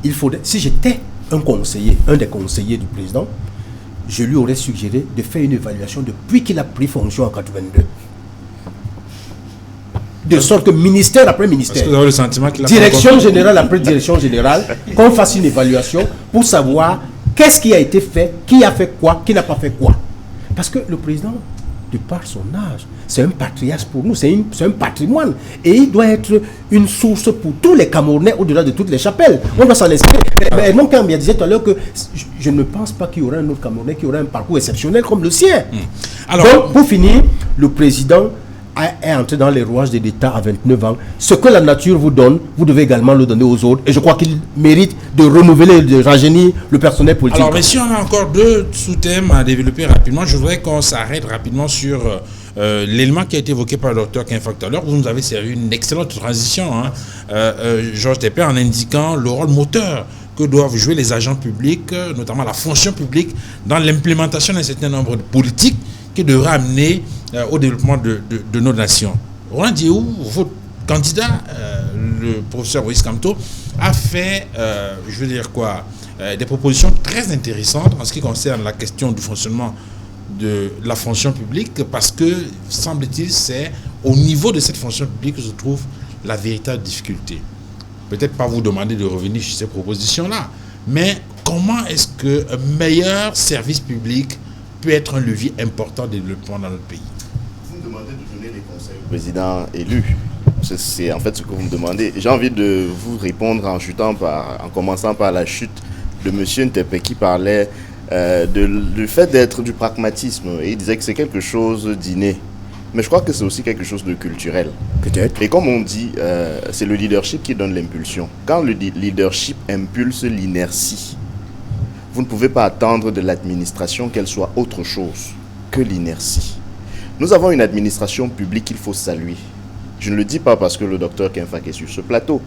Il faudrait, si j'étais un des conseillers du président, je lui aurais suggéré de faire une évaluation depuis qu'il a pris fonction en 82. De sorte que ministère après ministère, que vous avez le sentiment qu'il a direction générale après direction générale, qu'on fasse une évaluation pour savoir qu'est-ce qui a été fait, qui a fait quoi, qui n'a pas fait quoi. Parce que le président, de par son âge, c'est un patriarche pour nous, c'est un patrimoine. Et il doit être une source pour tous les Camerounais au-delà de toutes les chapelles. On doit s'en inspirer. Mais non, quand il disait tout à l'heure que je ne pense pas qu'il y aurait un autre Camerounais qui aurait un parcours exceptionnel comme le sien. Alors, donc, pour finir, le président est entré dans les rouages de l'État à 29 ans. Ce que la nature vous donne, vous devez également le donner aux autres. Et je crois qu'il mérite de renouveler, de rajeunir le personnel politique. Alors, mais si on a encore deux sous-thèmes à développer rapidement, je voudrais qu'on s'arrête rapidement sur l'élément qui a été évoqué par le docteur Kemfak tout à l'heure. Vous nous avez servi une excellente transition, Georges Tépé, en indiquant le rôle moteur que doivent jouer les agents publics, notamment la fonction publique, dans l'implémentation d'un certain nombre de politiques qui devraient amener au développement de nos nations. Roland Ndiou, votre candidat, le professeur Maurice Kamto, a fait, des propositions très intéressantes en ce qui concerne la question du fonctionnement de la fonction publique, parce que, semble-t-il, c'est au niveau de cette fonction publique que se trouve la véritable difficulté. Peut-être pas vous demander de revenir sur ces propositions-là, mais comment est-ce qu'un meilleur service public peut être un levier important de développement dans notre pays. Vous me demandez de donner les conseils au président élu. C'est en fait ce que vous me demandez. J'ai envie de vous répondre en commençant par la chute de M. Ntepe qui parlait du fait d'être du pragmatisme. Et il disait que c'est quelque chose d'inné. Mais je crois que c'est aussi quelque chose de culturel. Peut-être. Et comme on dit, c'est le leadership qui donne l'impulsion. Quand le leadership impulse l'inertie, vous ne pouvez pas attendre de l'administration qu'elle soit autre chose que l'inertie. Nous avons une administration publique qu'il faut saluer. Je ne le dis pas parce que le docteur Kenfak est sur ce plateau.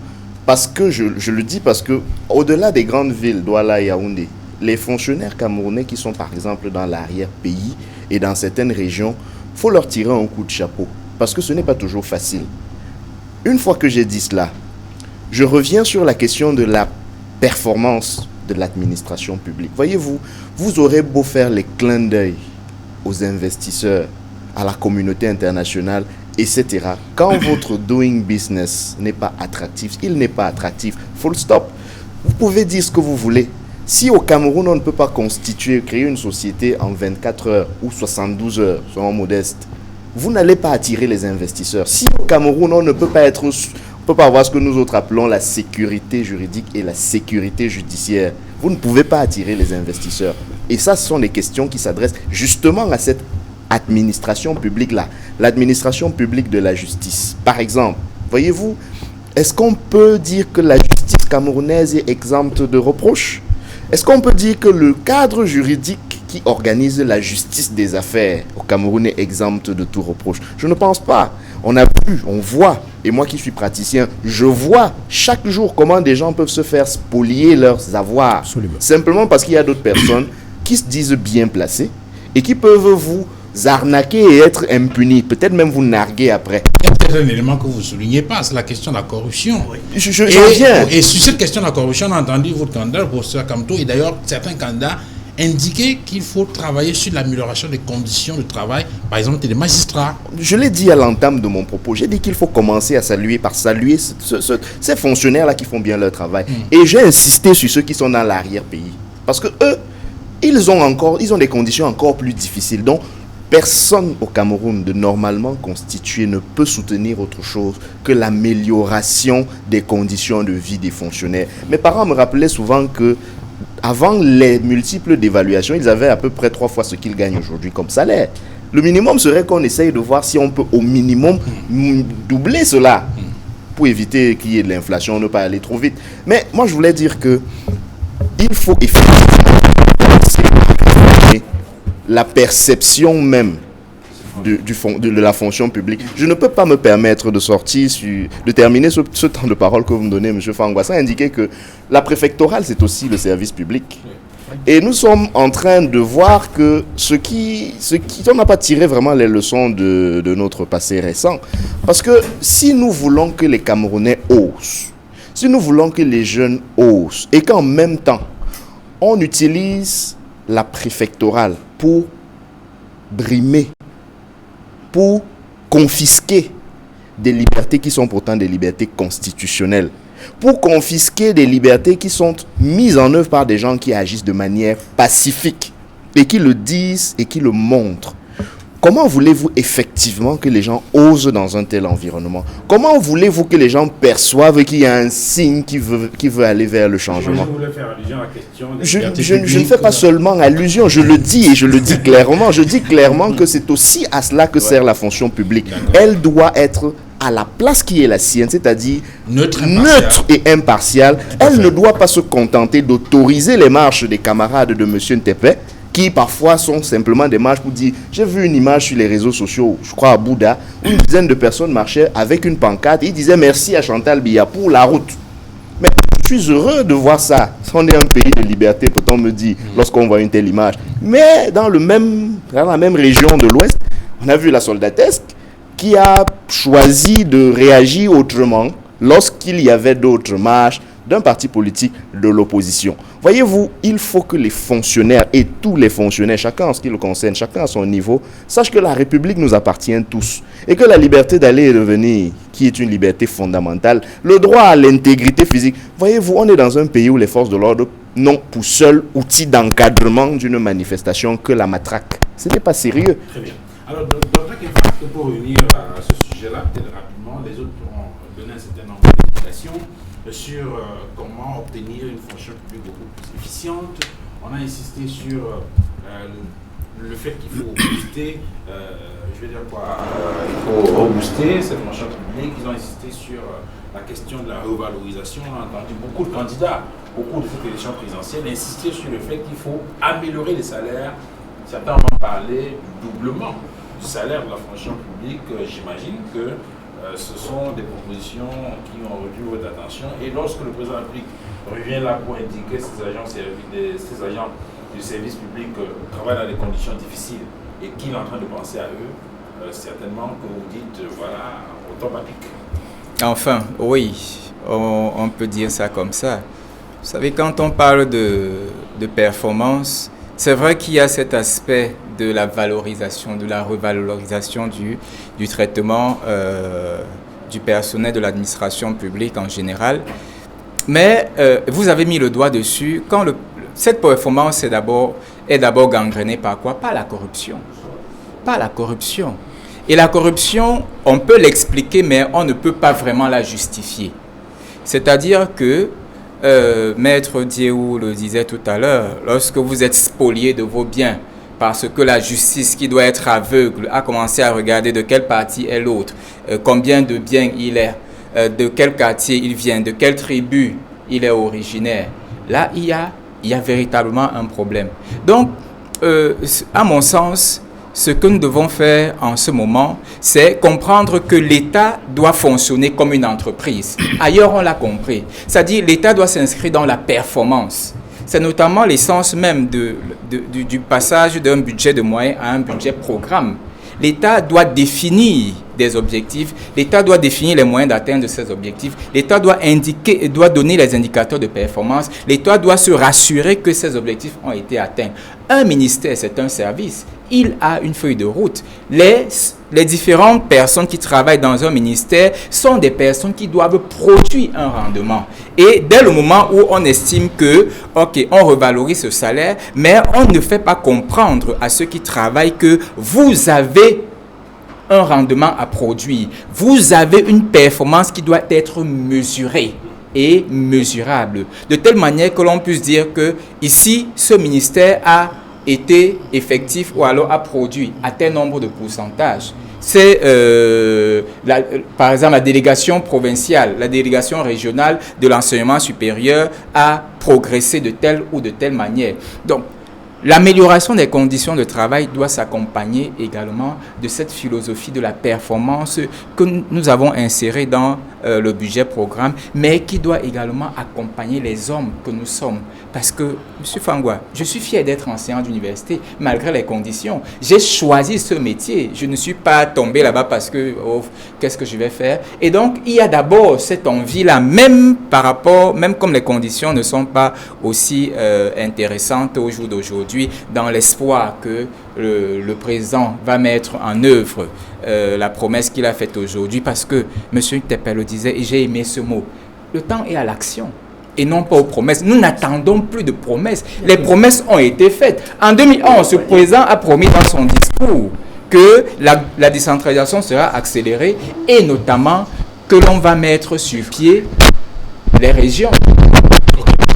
Parce que je le dis parce que au-delà des grandes villes, Douala et Yaoundé, les fonctionnaires camerounais qui sont par exemple dans l'arrière-pays et dans certaines régions, il faut leur tirer un coup de chapeau, parce que ce n'est pas toujours facile. Une fois que j'ai dit cela, je reviens sur la question de la performance de l'administration publique. Voyez-vous, vous aurez beau faire les clins d'œil aux investisseurs, à la communauté internationale, etc. Quand votre doing business n'est pas attractif, il n'est pas attractif, full stop. Vous pouvez dire ce que vous voulez. Si au Cameroun, on ne peut pas créer une société en 24 heures ou 72 heures, soyons modestes, vous n'allez pas attirer les investisseurs. Si au Cameroun, on ne peut pas avoir ce que nous autres appelons la sécurité juridique et la sécurité judiciaire, vous ne pouvez pas attirer les investisseurs. Et ça, ce sont des questions qui s'adressent justement à cette administration publique-là, l'administration publique de la justice. Par exemple, voyez-vous, est-ce qu'on peut dire que la justice camerounaise est exempte de reproches ? Est-ce qu'on peut dire que le cadre juridique qui organise la justice des affaires au Cameroun est exempt de tout reproche? Je ne pense pas. On voit, et moi qui suis praticien, je vois chaque jour comment des gens peuvent se faire spolier leurs avoirs. Absolument. Simplement parce qu'il y a d'autres personnes qui se disent bien placées et qui peuvent vous arnaquer et être impunis, peut-être même vous narguer après. Il y a peut-être un élément que vous ne soulignez pas, c'est la question de la corruption. J'en viens. Et sur cette question de la corruption, on a entendu votre candidat, le professeur Kamto, et d'ailleurs certains candidats indiquer qu'il faut travailler sur l'amélioration des conditions de travail, par exemple des magistrats. Je l'ai dit à l'entame de mon propos, j'ai dit qu'il faut commencer à saluer ces fonctionnaires-là qui font bien leur travail. Et j'ai insisté sur ceux qui sont dans l'arrière-pays. Parce que eux, ils ont des conditions encore plus difficiles. Donc, personne au Cameroun de normalement constitué ne peut soutenir autre chose que l'amélioration des conditions de vie des fonctionnaires. Mes parents me rappelaient souvent que avant les multiples dévaluations, ils avaient à peu près 3 fois ce qu'ils gagnent aujourd'hui comme salaire. Le minimum serait qu'on essaye de voir si on peut au minimum doubler cela pour éviter qu'il y ait de l'inflation, ne pas aller trop vite. Mais moi je voulais dire que il faut effectivement la perception même de la fonction publique. Je ne peux pas me permettre de terminer ce temps de parole que vous me donnez, M. Fangwa, sans indiquer que la préfectorale, c'est aussi le service public. Et nous sommes en train de voir que on n'a pas tiré vraiment les leçons de notre passé récent. Parce que si nous voulons que les Camerounais osent, si nous voulons que les jeunes osent, et qu'en même temps, on utilise la préfectorale pour brimer, pour confisquer des libertés qui sont pourtant des libertés constitutionnelles, pour confisquer des libertés qui sont mises en œuvre par des gens qui agissent de manière pacifique et qui le disent et qui le montrent. Comment voulez-vous effectivement que les gens osent dans un tel environnement? Comment voulez-vous que les gens perçoivent qu'il y a un signe qui veut aller vers le changement? Je voulais faire allusion à la question des je ne fais pas seulement allusion, je le dis et je le dis clairement. Je dis clairement que c'est aussi à cela que sert la fonction publique. Elle doit être à la place qui est la sienne, c'est-à-dire neutre et impartiale. Elle ne doit pas se contenter d'autoriser les marches des camarades de M. Ntepe, qui parfois sont simplement des marches pour dire, j'ai vu une image sur les réseaux sociaux, je crois à Bouddha, où une dizaine de personnes marchaient avec une pancarte et ils disaient merci à Chantal Biya pour la route. Mais je suis heureux de voir ça. On est un pays de liberté, peut-on me dire, lorsqu'on voit une telle image. Mais dans la même région de l'Ouest, on a vu la soldatesque qui a choisi de réagir autrement lorsqu'il y avait d'autres marches d'un parti politique de l'opposition. Voyez-vous, il faut que les fonctionnaires et tous les fonctionnaires, chacun en ce qui le concerne, chacun à son niveau, sachent que la République nous appartient tous et que la liberté d'aller et de venir, qui est une liberté fondamentale, le droit à l'intégrité physique. Voyez-vous, on est dans un pays où les forces de l'ordre n'ont pour seul outil d'encadrement d'une manifestation que la matraque. Ce n'est pas sérieux. Très bien. Alors, Dr. Kefa, pour revenir à ce sujet-là, peut-être rapidement, les autres pourront donner un certain nombre d'explications sur comment obtenir une fonction publique beaucoup plus efficiente. On a insisté sur le fait qu'il faut booster, je vais dire quoi, il faut rebooster cette fonction publique. Ils ont insisté sur la question de la revalorisation. On a entendu beaucoup de candidats, beaucoup de cette élection présidentielle insister sur le fait qu'il faut améliorer les salaires. Certains ont parlé doublement du salaire de la fonction publique. J'imagine que ce sont des propositions qui ont retenu votre attention. Et lorsque le président de la République revient là pour indiquer ces agents du service public travaillent dans des conditions difficiles et qu'il est en train de penser à eux, certainement que vous dites, voilà, au top à pic. Enfin, oui, on peut dire ça comme ça. Vous savez, quand on parle de performance, c'est vrai qu'il y a cet aspect de la valorisation, de la revalorisation du traitement du personnel de l'administration publique en général. Mais vous avez mis le doigt dessus. Quand cette performance est d'abord gangrénée par quoi? Par la corruption. Par la corruption. Et la corruption, on peut l'expliquer, mais on ne peut pas vraiment la justifier. C'est-à-dire que Maître Diéou le disait tout à l'heure, lorsque vous êtes spolié de vos biens, parce que la justice qui doit être aveugle a commencé à regarder de quel parti est l'autre, combien de biens il est, de quel quartier il vient, de quelle tribu il est originaire. Là, il y a véritablement un problème. Donc, à mon sens, ce que nous devons faire en ce moment, c'est comprendre que l'État doit fonctionner comme une entreprise. Ailleurs, on l'a compris. C'est-à-dire, l'État doit s'inscrire dans la performance. C'est notamment l'essence même du passage d'un budget de moyens à un budget programme. L'État doit définir des objectifs, l'État doit définir les moyens d'atteindre ces objectifs, l'État doit donner les indicateurs de performance, l'État doit se rassurer que ces objectifs ont été atteints. Un ministère, c'est un service, il a une feuille de route. Les différentes personnes qui travaillent dans un ministère sont des personnes qui doivent produire un rendement. Et dès le moment où on estime que, ok, on revalorise ce salaire, mais on ne fait pas comprendre à ceux qui travaillent que vous avez un rendement à produire. Vous avez une performance qui doit être mesurée et mesurable. De telle manière que l'on puisse dire que ici, ce ministère a été effectif ou alors a produit à tel nombre de pourcentages. C'est par exemple la délégation provinciale, la délégation régionale de l'enseignement supérieur a progressé de telle ou de telle manière. Donc, l'amélioration des conditions de travail doit s'accompagner également de cette philosophie de la performance que nous avons insérée dans le budget programme, mais qui doit également accompagner les hommes que nous sommes. Parce que, M. Fangwa, je suis fier d'être enseignant d'université, malgré les conditions. J'ai choisi ce métier. Je ne suis pas tombé là-bas parce que, oh, qu'est-ce que je vais faire? Et donc, il y a d'abord cette envie-là, même comme les conditions ne sont pas aussi intéressantes au jour d'aujourd'hui, dans l'espoir que le président va mettre en œuvre la promesse qu'il a faite aujourd'hui, parce que M. Tepe le disait, et j'ai aimé ce mot, le temps est à l'action et non pas aux promesses. Nous n'attendons plus de promesses. Les promesses ont été faites. En 2011, le président a promis dans son discours que la décentralisation sera accélérée et notamment que l'on va mettre sur pied les régions.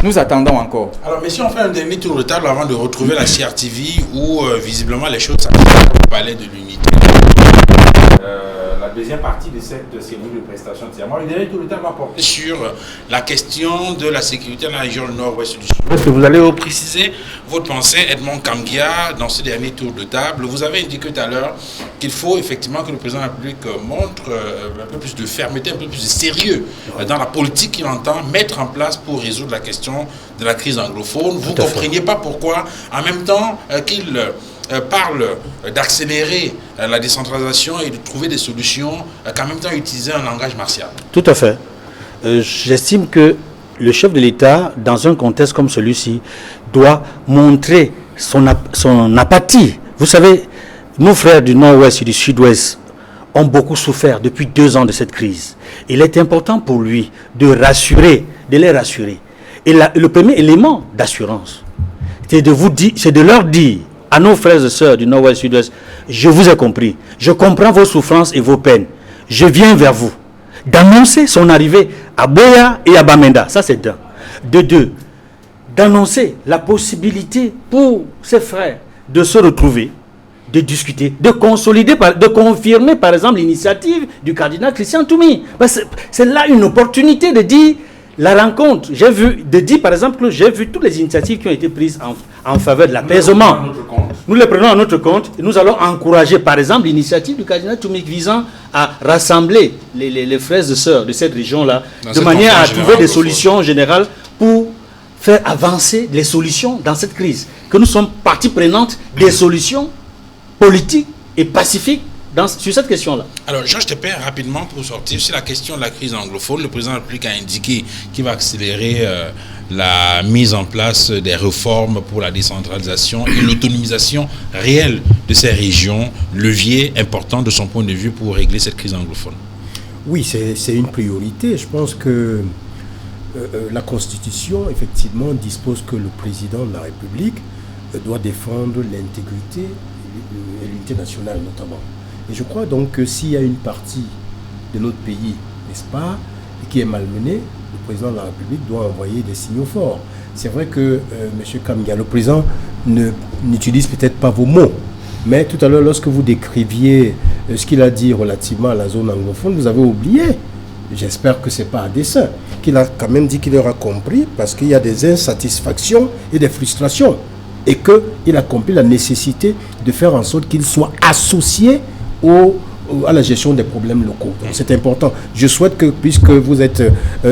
Nous attendons encore. Alors, mais si on fait un dernier tour de table avant de retrouver la CRTV où visiblement les choses s'accélèrent au palais de l'unité. La deuxième partie de cette cérémonie de prestation de serment. Le dernier tour de table va porter sur la question de la sécurité dans la région nord-ouest du Sud. Est-ce que vous allez préciser votre pensée, Edmond Kamgia, dans ce dernier tour de table? Vous avez indiqué tout à l'heure qu'il faut effectivement que le président de la République montre un peu plus de fermeté, un peu plus de sérieux dans la politique qu'il entend mettre en place pour résoudre la question de la crise anglophone. Vous ne compreniez pas pourquoi, en même temps qu'il parle d'accélérer la décentralisation et de trouver des solutions, qu'en même temps utiliser un langage martial. Tout à fait. J'estime que le chef de l'État, dans un contexte comme celui-ci, doit montrer son apathie. Vous savez, nos frères du Nord-Ouest et du Sud-Ouest ont beaucoup souffert depuis 2 ans de cette crise. Il est important pour lui de les rassurer. Et le premier élément d'assurance, c'est de leur dire à nos frères et sœurs du Nord-Ouest et Sud-Ouest, je vous ai compris. Je comprends vos souffrances et vos peines. Je viens vers vous d'annoncer son arrivée à Boya et à Bamenda. Ça, c'est d'un. De deux, d'annoncer la possibilité pour ses frères de se retrouver, de discuter, de consolider, de confirmer par exemple l'initiative du cardinal Christian Toumi. C'est là une opportunité de dire la rencontre. J'ai vu toutes les initiatives qui ont été prises en faveur de l'apaisement. Nous les prenons à notre compte et nous allons encourager par exemple l'initiative du cardinal Toumi visant à rassembler les frères et sœurs de cette région-là de manière à trouver des solutions générales pour faire avancer les solutions dans cette crise. Que nous sommes partie prenante des solutions politiques et pacifiques sur cette question-là. Alors, Georges Tépé, rapidement pour sortir, sur la question de la crise anglophone, le président de la République a indiqué qu'il va accélérer la mise en place des réformes pour la décentralisation et l'autonomisation réelle de ces régions, levier important de son point de vue pour régler cette crise anglophone. Oui, c'est une priorité. Je pense que la Constitution, effectivement, dispose que le président de la République doit défendre l'intégrité et l'unité nationale, notamment. Et je crois donc que s'il y a une partie de notre pays, n'est-ce pas, qui est malmenée, le président de la République doit envoyer des signaux forts. C'est vrai que M. Kamgia, le président, n'utilise peut-être pas vos mots, mais tout à l'heure, lorsque vous décriviez ce qu'il a dit relativement à la zone anglophone, vous avez oublié, j'espère que ce n'est pas à dessein, qu'il a quand même dit qu'il aura compris parce qu'il y a des insatisfactions et des frustrations et qu'il a compris la nécessité de faire en sorte qu'il soit associé à la gestion des problèmes locaux. Donc c'est important. Je souhaite que, puisque vous êtes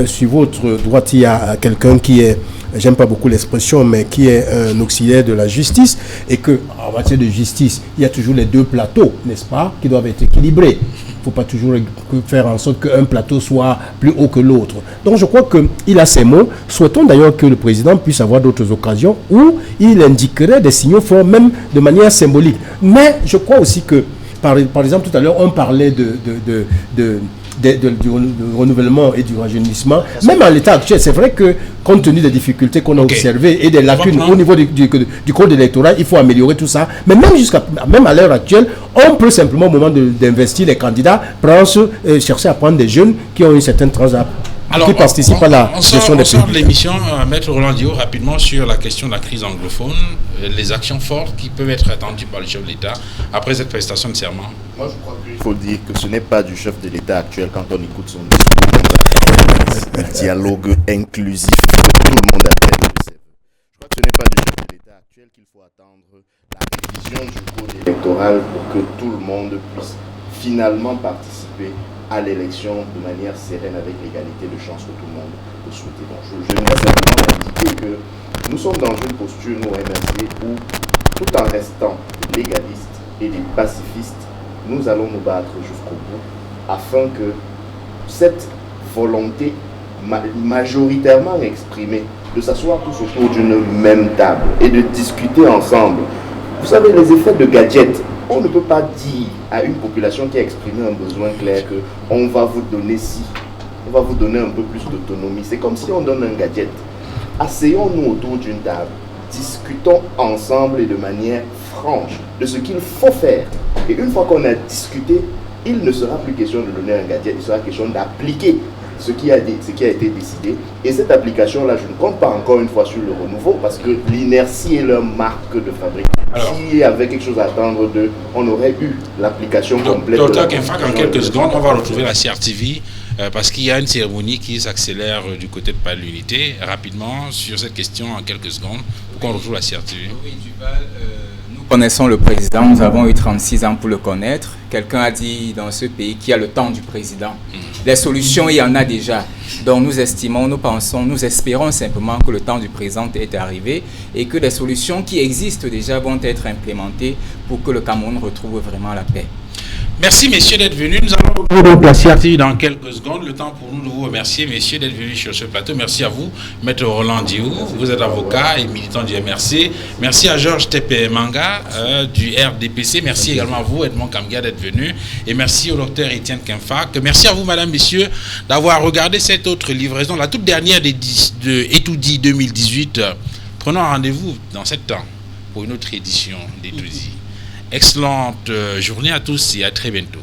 sur votre droite, il y a quelqu'un qui est, j'aime pas beaucoup l'expression, mais qui est un auxiliaire de la justice, et que en matière de justice, il y a toujours les deux plateaux, n'est-ce pas, qui doivent être équilibrés. Il ne faut pas toujours faire en sorte qu'un plateau soit plus haut que l'autre. Donc je crois qu'il a ces mots. Souhaitons d'ailleurs que le président puisse avoir d'autres occasions où il indiquerait des signaux forts, même de manière symbolique. Mais je crois aussi que, par exemple, tout à l'heure, on parlait du renouvellement et du rajeunissement. Même à l'état actuel, c'est vrai que, compte tenu des difficultés qu'on a observées et des lacunes au niveau du code électoral, il faut améliorer tout ça. Mais même à l'heure actuelle, on peut simplement, au moment d'investir les candidats, chercher à prendre des jeunes qui ont une certaine qui participent à la gestion des pays. On sort de l'émission, Maître Roland Dio, rapidement sur la question de la crise anglophone, les actions fortes qui peuvent être attendues par le chef de l'État après cette prestation de serment. Moi, je crois qu'il faut dire que ce n'est pas du chef de l'État actuel quand on écoute son discours. Le dialogue inclusif que tout le monde appelle. Je crois que ce n'est pas du chef de l'État actuel qu'il faut attendre la révision du code électoral pour que tout le monde puisse finalement participer à l'élection de manière sereine avec l'égalité de chance que tout le monde peut souhaiter. Donc, je voudrais simplement indiquer que nous sommes dans une posture, nous, MRC, où tout en restant légalistes et des pacifistes, nous allons nous battre jusqu'au bout afin que cette volonté majoritairement exprimée de s'asseoir tous autour d'une même table et de discuter ensemble. Vous savez, les effets de gadgets, on ne peut pas dire à une population qui a exprimé un besoin clair que on va vous donner on va vous donner un peu plus d'autonomie. C'est comme si on donne un gadget. Asseyons-nous autour d'une table, discutons ensemble et de manière franche de ce qu'il faut faire. Et une fois qu'on a discuté, il ne sera plus question de donner un gadget, il sera question d'appliquer ce qui a été décidé. Et cette application-là, je ne compte pas encore une fois sur le renouveau parce que l'inertie est leur marque de fabrique. Si avait quelque chose à attendre d'eux, on aurait eu l'application complète. Docteur Kenfak, en quelques secondes, on va retrouver la CRTV parce qu'il y a une cérémonie qui s'accélère du côté de Palais de l'Unité. Rapidement, sur cette question, en quelques secondes, pour qu'on retrouve la CRTV. Oui, Duval, nous connaissons le président, nous avons eu 36 ans pour le connaître. Quelqu'un a dit dans ce pays qu'il y a le temps du président. Les solutions, il y en a déjà. Donc nous estimons, nous pensons, nous espérons simplement que le temps du président est arrivé et que les solutions qui existent déjà vont être implémentées pour que le Cameroun retrouve vraiment la paix. Merci, messieurs, d'être venus. Nous allons retrouver la CRTV dans quelques secondes. Le temps pour nous de vous remercier, messieurs, d'être venus sur ce plateau. Merci à vous, Maître Roland Diou. Vous êtes avocat et militant du MRC. Merci à Georges Tépé Manga du RDPC. Merci également à vous, Edmond Kamgia, d'être venu. Et merci au docteur Étienne Kenfak. Merci à vous, madame, messieurs, d'avoir regardé cette autre livraison, la toute dernière de Etoudi 2018. Prenons un rendez-vous dans 7 ans. pour une autre édition des Tout dit. Excellente journée à tous et à très bientôt.